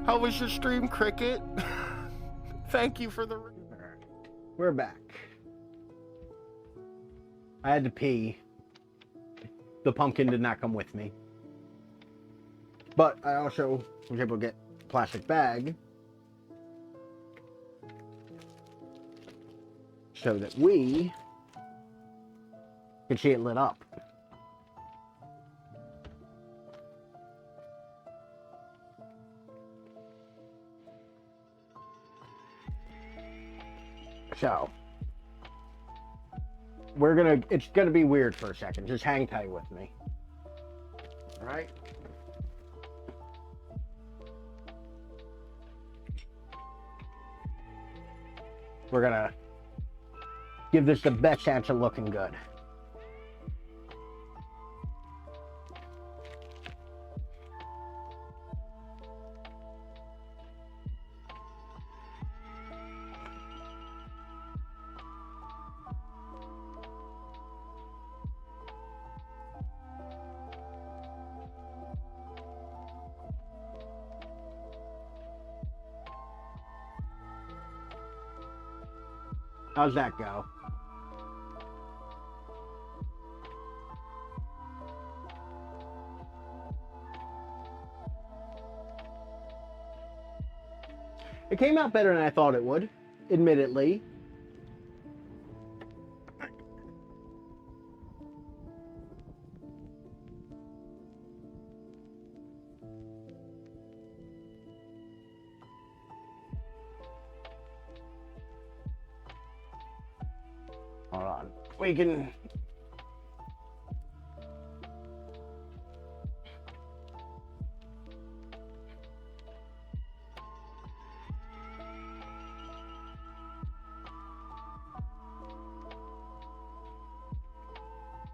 How was your stream, Cricket? Thank you for the... We're back. I had to pee. The pumpkin did not come with me. But I also was able to get a plastic bag so that we can see it lit up. So, it's gonna be weird for a second. Just hang tight with me. All right? We're gonna give this the best chance of looking good. How's that go? It came out better than I thought it would, admittedly. Hold on. We can...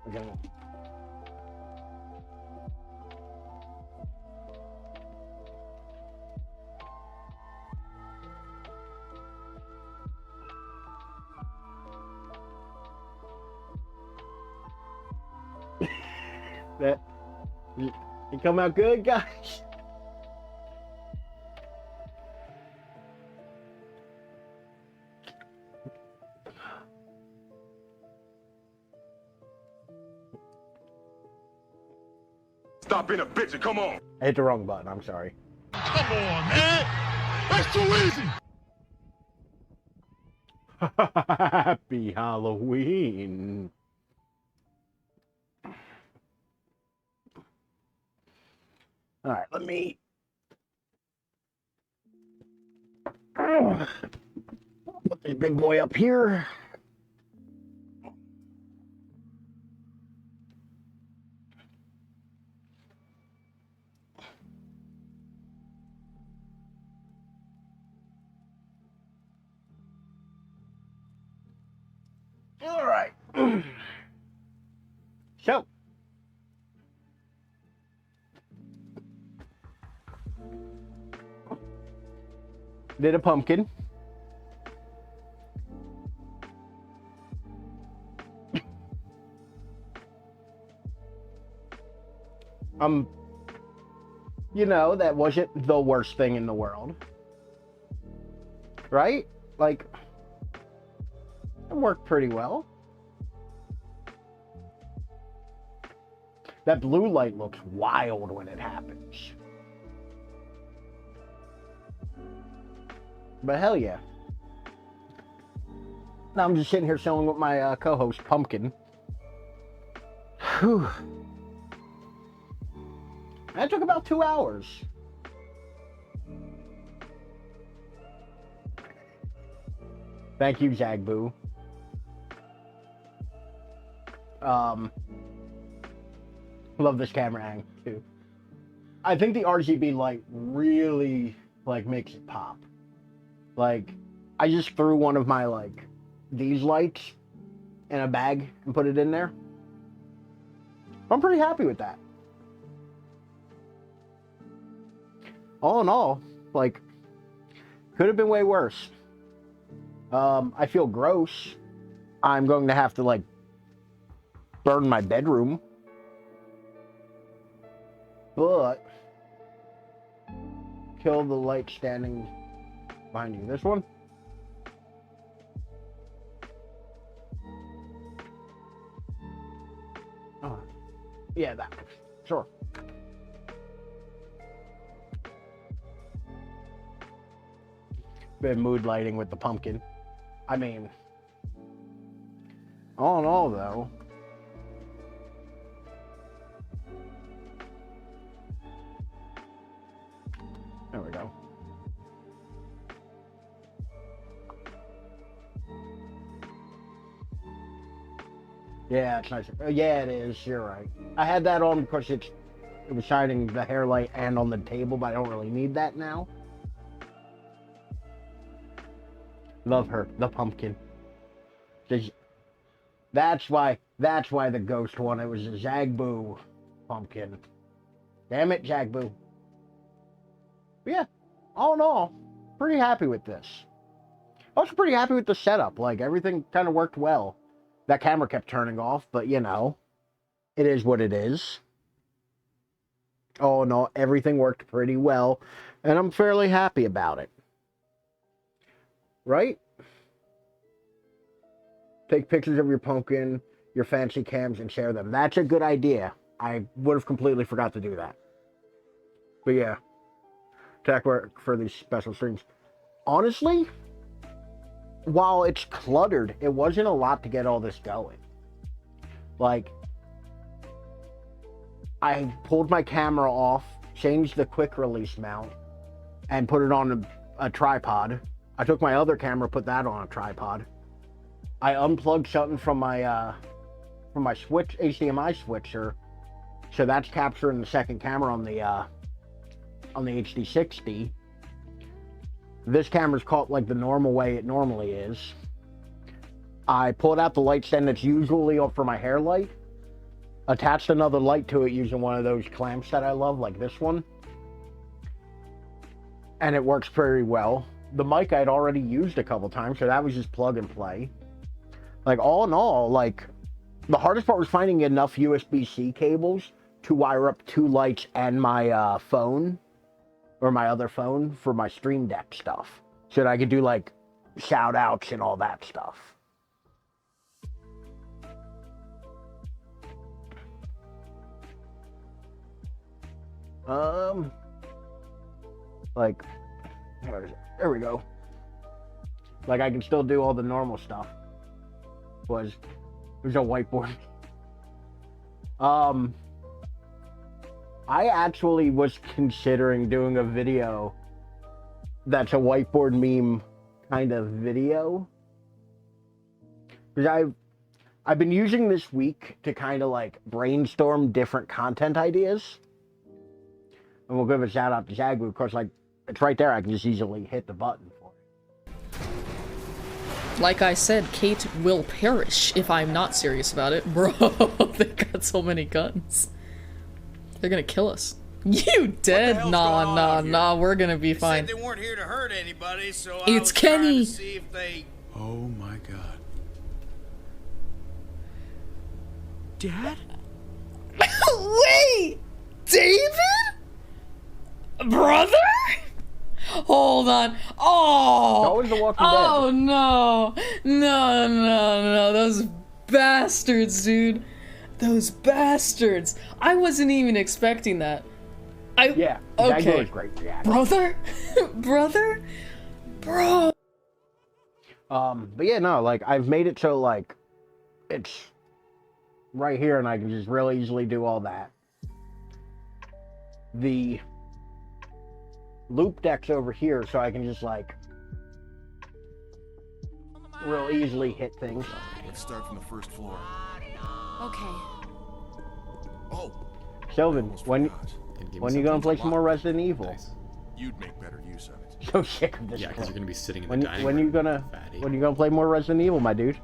Okay. That you come out good, guys. Stop being a bitch and come on. I hit the wrong button. I'm sorry. Come on, man. That's too easy. Happy Halloween. All right, let me. Put this big boy up here. All right. So, did a pumpkin. You know, that wasn't the worst thing in the world. Right? Like, it worked pretty well. That blue light looks wild when it happens. But hell yeah. Now I'm just sitting here chilling with my co-host, Pumpkin. Whew. That took about 2 hours. Thank you, Zagboo. Love this camera angle too. I think the RGB light really like makes it pop. Like, I just threw one of my like these lights in a bag and put it in there. I'm pretty happy with that. All in all, like, could have been way worse. I feel gross. I'm going to have to like burn my bedroom. But kill the light standing behind you. This one? Oh, yeah, that one. Sure. Bit of mood lighting with the pumpkin. I mean, all in all, though, there we go. Yeah, it's nice. Yeah, it is. You're right. I had that on because it was shining the hair light and on the table, but I don't really need that now. Love her, the pumpkin. That's why the ghost one. It was a Zagboo pumpkin. Damn it, Zagboo. But yeah, all in all, pretty happy with this. Also pretty happy with the setup. Like, everything kind of worked well. That camera kept turning off, but you know, it is what it is. Oh no, everything worked pretty well, and I'm fairly happy about it. Right? Take pictures of your pumpkin, your fancy cams, and share them. That's a good idea. I would have completely forgot to do that. But yeah, tech work for these special streams. Honestly, while it's cluttered, it wasn't a lot to get all this going. Like, I pulled my camera off, changed the quick release mount, and put it on a tripod. I took my other camera, put that on a tripod. I unplugged something from my switch, HDMI switcher, so that's capturing the second camera on the HD60. This camera's caught like the normal way it normally is. I pulled out the light stand that's usually up for my hair light, attached another light to it using one of those clamps that I love, like this one, and it works very well. The mic I'd already used a couple times, so that was just plug and play. Like, all in all, like, the hardest part was finding enough USB-C cables to wire up 2 lights and my phone, or my other phone, for my Stream Deck stuff. So that I could do, like, shout outs and all that stuff. Like, where is it? There we go. Like, I can still do all the normal stuff. There's a whiteboard. I actually was considering doing a video that's a whiteboard meme kind of video. Because I've been using this week to kind of like brainstorm different content ideas. And we'll give a shout out to Zagbu. Of course, like, it's right there. I can just easily hit the button for it. Like I said, Kate will perish if I'm not serious about it. Bro, they got so many guns. They're gonna kill us. You dead? Nah, we're gonna be fine. They weren't here to hurt anybody, so it's I was Kenny. trying to see if they... Oh my god. Dad? Wait! David? Brother? Hold on. Oh! Always The Walking Dead. Oh no. No. Those bastards, dude. Those bastards. I wasn't even expecting that. Yeah, okay. that was great. Yeah. Brother? Brother? Bro. But yeah, no, like, I've made it so, like, it's right here and I can just really easily do all that. The loop deck's over here, so I can just, like, real easily hit things. Let's start from the first floor. Okay. Oh, Sylvan, almost when forgot. you gonna play some more Resident Evil? Nice. You'd make better use of it. So sick of this. Yeah, because you're gonna be sitting in the When dining you room. gonna fatty. when you gonna play more Resident Evil, my dude?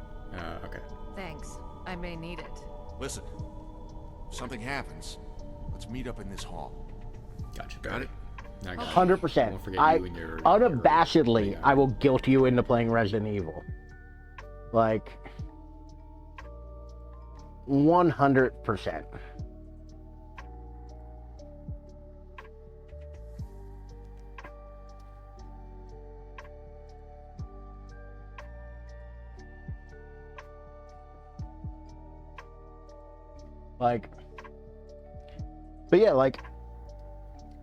Okay. Thanks. I may need it. Listen, if something happens, let's meet up in this hall. Gotcha. Got it? I got it. 100%. Won't forget I you and your unabashedly, your- I will guilt you into playing Resident Evil. Like, 100%. Like, but yeah, like,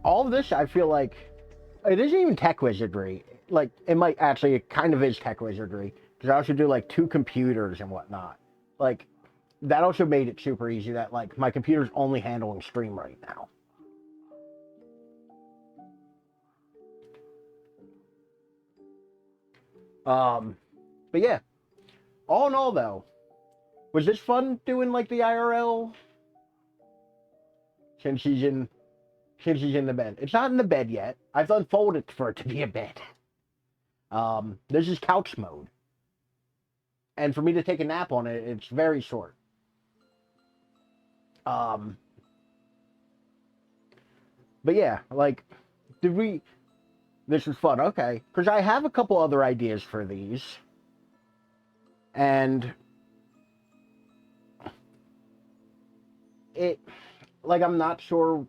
all of this, I feel like, it isn't even tech wizardry. Like, it might actually, it kind of is tech wizardry. Because I also do, like, 2 computers and whatnot. Like, that also made it super easy that, like, my computer's only handling stream right now. But yeah, all in all, though, was this fun doing, like, the IRL? Since she's in the bed. It's not in the bed yet. I've unfolded for it to be a bed. This is couch mode. And for me to take a nap on it, it's very short. But yeah, like, this was fun, okay. Because I have a couple other ideas for these. And like, I'm not sure.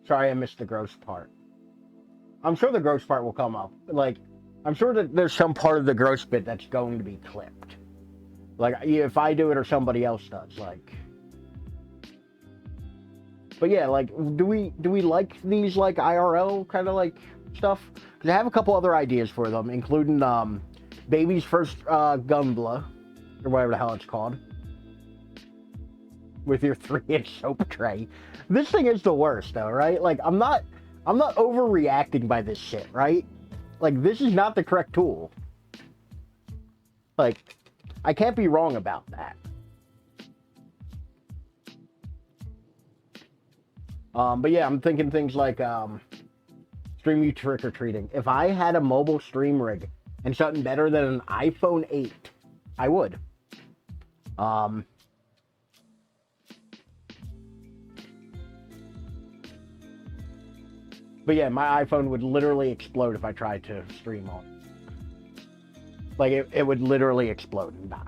Sorry, I missed the gross part. I'm sure the gross part will come up. Like, I'm sure that there's some part of the gross bit that's going to be clipped. Like, if I do it or somebody else does, like. But yeah, like, do we like these, like, IRL kind of, like, stuff? Because I have a couple other ideas for them, including Baby's First Gunbla, or whatever the hell it's called. With your 3-inch soap tray. This thing is the worst, though, right? Like, I'm not overreacting by this shit, right? Like, this is not the correct tool. Like, I can't be wrong about that. But yeah, I'm thinking things like, stream you trick-or-treating. If I had a mobile stream rig and something better than an iPhone 8, I would. But yeah, my iPhone would literally explode if I tried to stream on it. Like, it would literally explode and die.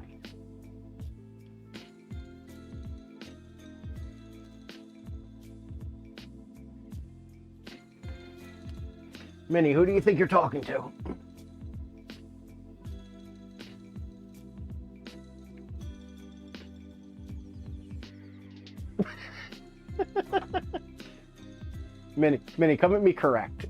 Minnie, who do you think you're talking to? Minnie, come at me correct.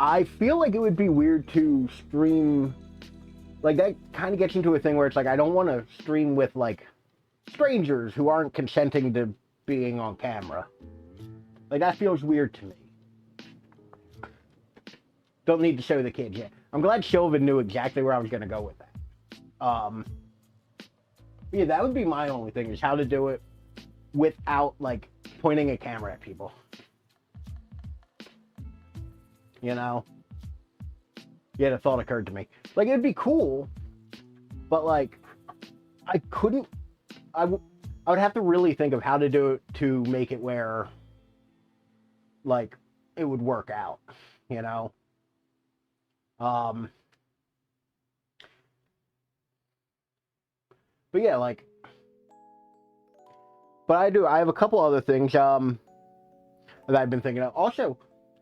I feel like it would be weird to stream, like that kind of gets into a thing where it's like I don't want to stream with like strangers who aren't consenting to being on camera. Like that feels weird to me. Don't need to show the kids yet. I'm glad Sylvan knew exactly where I was going to go with that. Yeah, that would be my only thing, is how to do it without like pointing a camera at people. You know? Yeah, the thought occurred to me. Like, it'd be cool, but like, I would have to really think of how to do it to make it where, like, it would work out, you know? But yeah, like, but I have a couple other things, that I've been thinking of. Also,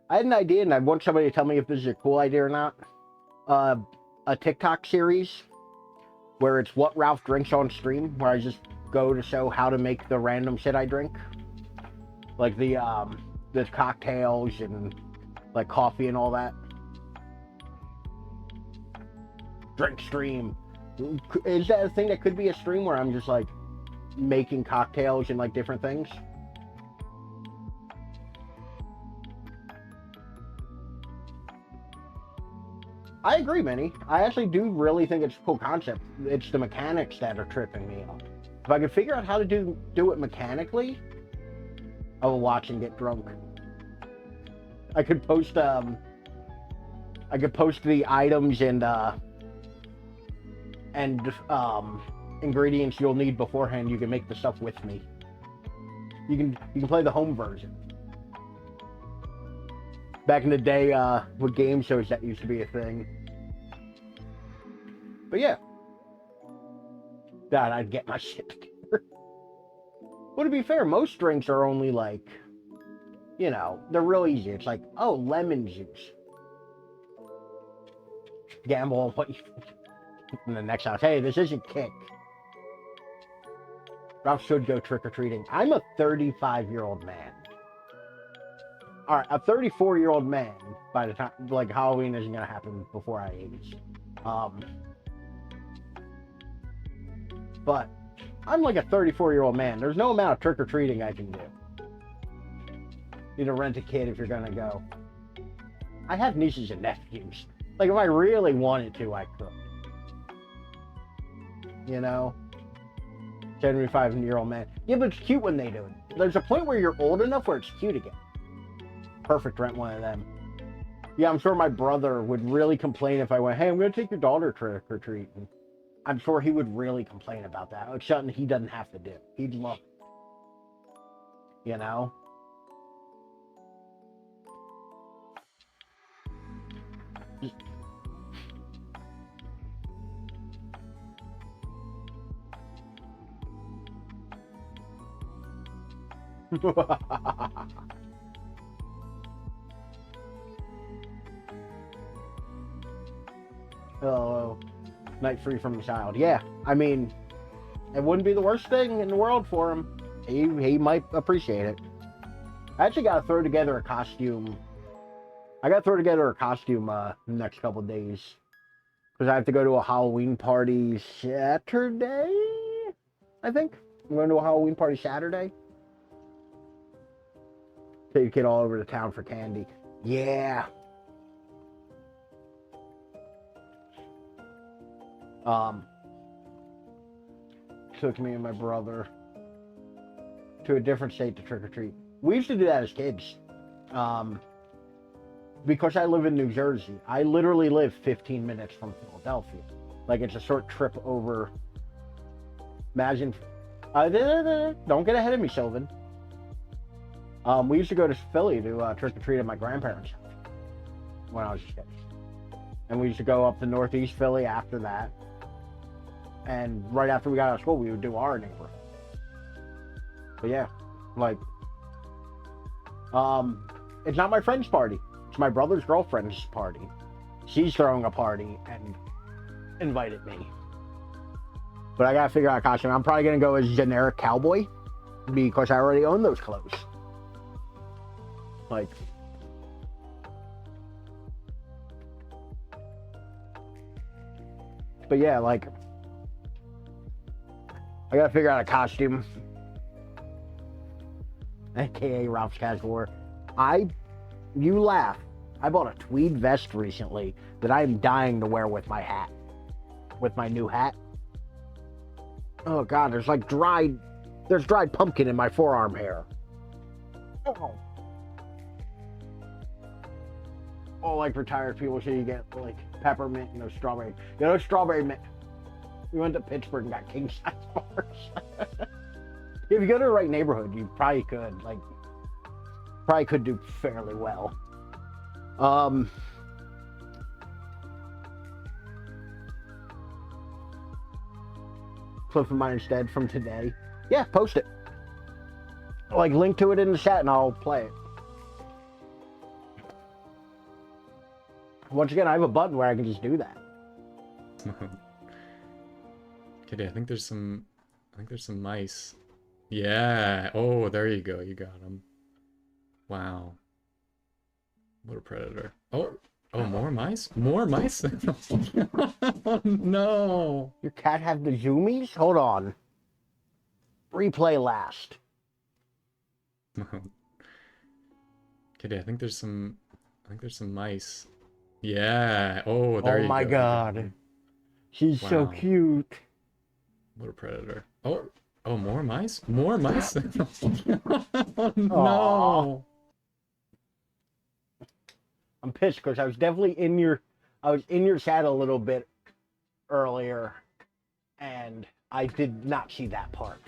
I had an idea, and I want somebody to tell me if this is a cool idea or not. A TikTok series where it's what Ralph drinks on stream, where I just go to show how to make the random shit I drink. Like the cocktails and like coffee and all that. Drink stream. Is that a thing that could be a stream where I'm just like making cocktails and like different things? I agree, Minnie. I actually do really think it's a cool concept. It's the mechanics that are tripping me up. If I could figure out how to do it mechanically, I will watch and get drunk. I could post the items and ingredients you'll need beforehand. You can make the stuff with me. You can play the home version. Back in the day, with game shows, that used to be a thing. But yeah. God, I'd get my shit together. Well, to be fair, most drinks are only like, you know, they're real easy. It's like, oh, lemon juice. Gamble on what you... In the next house, hey, this isn't kick. Ralph should go trick-or-treating. I'm a 35-year-old man. Alright, a 34-year-old man by the time, like, Halloween isn't gonna happen before I age. But I'm like a 34-year-old man. There's no amount of trick-or-treating I can do. You need to rent a kid if you're gonna go. I have nieces and nephews. Like, if I really wanted to, I could. You know? 75-year-old man. Yeah, but it's cute when they do it. There's a point where you're old enough where it's cute again. Perfect, rent one of them. Yeah, I'm sure my brother would really complain if I went, hey, I'm going to take your daughter trick-or-treating. I'm sure he would really complain about that. It's something he doesn't have to do. He'd love it. You know? Hello. Night free from the child. Yeah, I mean, it wouldn't be the worst thing in the world for him. He might appreciate it. I actually got to throw together a costume. I got to throw together a costume the next couple of days. Because I have to go to a Halloween party Saturday, I think. I'm going to a Halloween party Saturday. Take a kid all over the town for candy. Yeah. Took me and my brother to a different state to trick-or-treat. We used to do that as kids. Because I live in New Jersey, I literally live 15 minutes from Philadelphia. Like, it's a short trip over. Imagine. Don't get ahead of me, Sylvan. We used to go to Philly to trick-or-treat at my grandparents' house when I was a kid. And we used to go up to Northeast Philly after that. And right after we got out of school, we would do our neighborhood. But yeah, like, it's not my friend's party. It's my brother's girlfriend's party. She's throwing a party and invited me. But I gotta figure out a costume. I'm probably gonna go as generic cowboy because I already own those clothes. Like, but yeah, like, I gotta figure out a costume. AKA Ralph's Casual Wear. You laugh. I bought a tweed vest recently that I'm dying to wear with my hat. With my new hat. Oh god, there's dried pumpkin in my forearm hair. Oh. All like retired people say you get like peppermint and those strawberry. You know, strawberry mint. We went to Pittsburgh and got king size bars. If you go to the right neighborhood, you probably could. Like, probably could do fairly well. Clip of mine instead from today. Yeah, post it. Like, link to it in the chat and I'll play it. Once again, I have a button where I can just do that. Kitty, I think there's some mice. Yeah. Oh, there you go. You got them. Wow. What a predator. Oh, more mice? More mice? Oh, no. Your cat have the zoomies? Hold on. Replay last. Kitty, I think there's some mice. Yeah. Oh, there you go. Oh my god. She's so cute. What a predator. Oh, more mice? More mice? Oh, no. I'm pissed because I was definitely in your chat a little bit earlier and I did not see that part.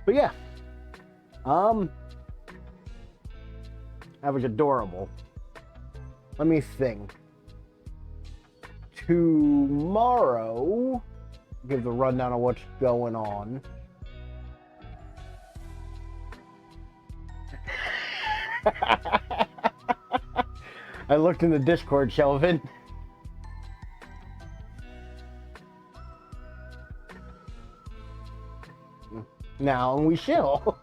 But yeah. That was adorable. Let me think. Tomorrow, give the rundown of what's going on. I looked in the Discord, Shelvin. Now we shall.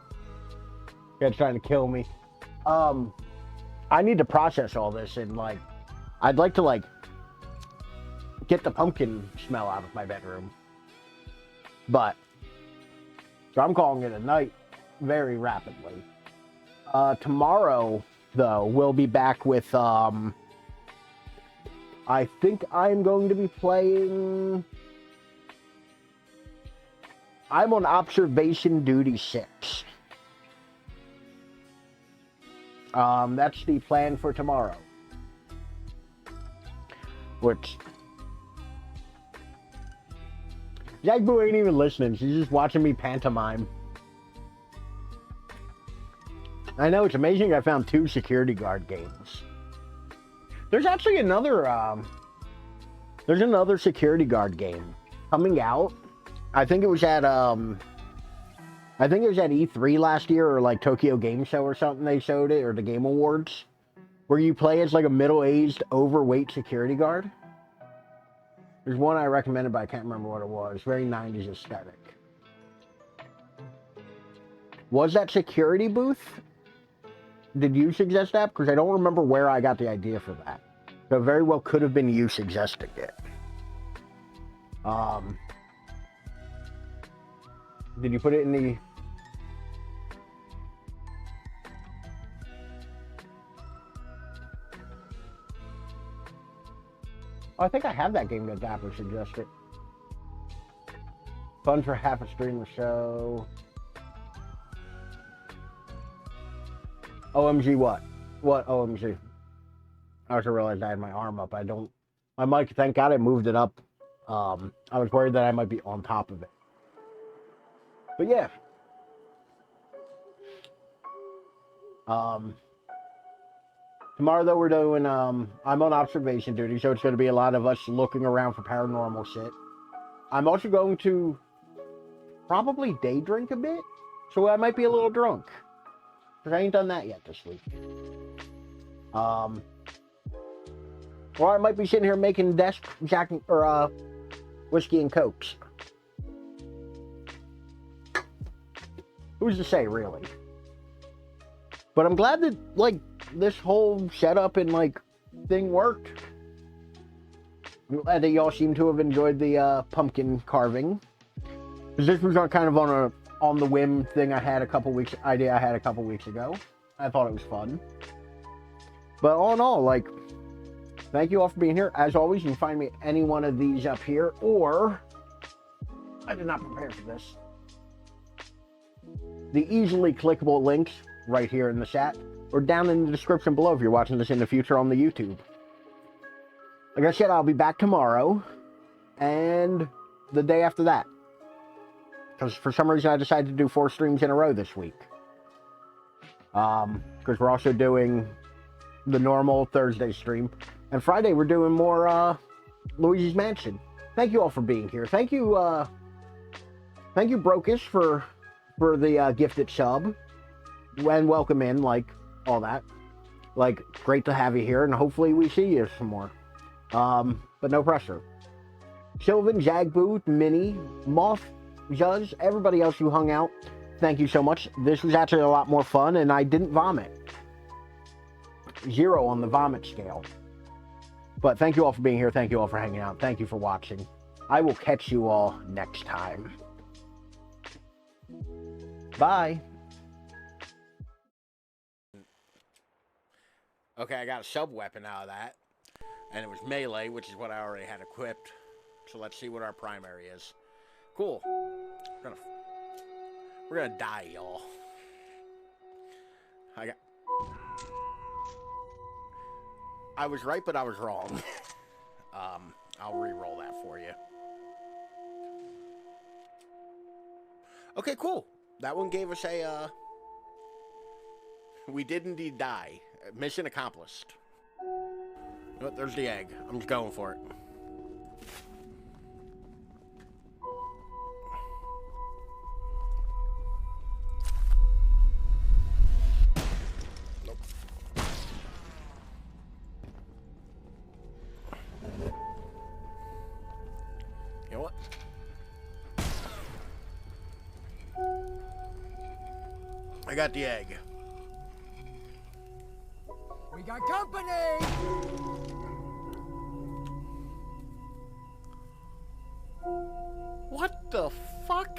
Guy's trying to kill me. I need to process all this and like, I'd like to like get the pumpkin smell out of my bedroom. But so I'm calling it a night very rapidly. Tomorrow though, we'll be back with I think I'm going to be playing. I'm on observation duty 6. That's the plan for tomorrow. Which Jack Boo ain't even listening. She's just watching me pantomime. I know, it's amazing I found 2 security guard games. There's actually another security guard game coming out. I think it was at E3 last year or like Tokyo Game Show or something. They showed it, or the Game Awards, where you play as like a middle-aged, overweight security guard. There's one I recommended, but I can't remember what it was. Very 90s aesthetic. Was that Security Booth? Did you suggest that? Because I don't remember where I got the idea for that. So it very well could have been you suggesting it. Did you put it in the... Oh, I think I have that game that Dapper suggested. Fun for half a stream or so. OMG what? What OMG? I also realized I had my arm up. My mic, thank God I moved it up. I was worried that I might be on top of it. But yeah. Tomorrow, though, we're doing, I'm on observation duty, so it's going to be a lot of us looking around for paranormal shit. I'm also going to probably day drink a bit, so I might be a little drunk. Because I ain't done that yet this week. Or I might be sitting here making whiskey and cokes. Who's to say, really? But I'm glad that, like, this whole setup and, like, thing worked. I'm glad that y'all seem to have enjoyed the pumpkin carving. Because this was kind of on the whim thing I had a couple weeks ago. I thought it was fun. But all in all, like, thank you all for being here. As always, you can find me any one of these up here, or I did not prepare for this. The easily clickable links right here in the chat, or down in the description below if you're watching this in the future on the YouTube. Like I said, I'll be back tomorrow, and the day after that. Because for some reason I decided to do 4 streams in a row this week. Because we're also doing the normal Thursday stream. And Friday we're doing more Luigi's Mansion. Thank you all for being here. Thank you Brokish for the gifted sub. And welcome in, like, all that. Like, great to have you here, and hopefully we see you some more. But no pressure. Sylvan, Jagbu, Minnie, Moth, Judge, everybody else who hung out, thank you so much. This was actually a lot more fun, and I didn't vomit. 0 on the vomit scale. But thank you all for being here. Thank you all for hanging out. Thank you for watching. I will catch you all next time. Bye. Okay, I got a sub-weapon out of that. And it was melee, which is what I already had equipped. So let's see what our primary is. Cool. We're gonna die, y'all. I was right, but I was wrong. I'll re-roll that for you. Okay, cool. That one gave us a, we did indeed die. Mission accomplished. Oh, there's the egg. I'm just going for it. Nope. You know what? I got the egg. We got company! What the fuck?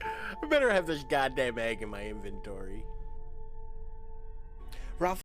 I better have this goddamn egg in my inventory.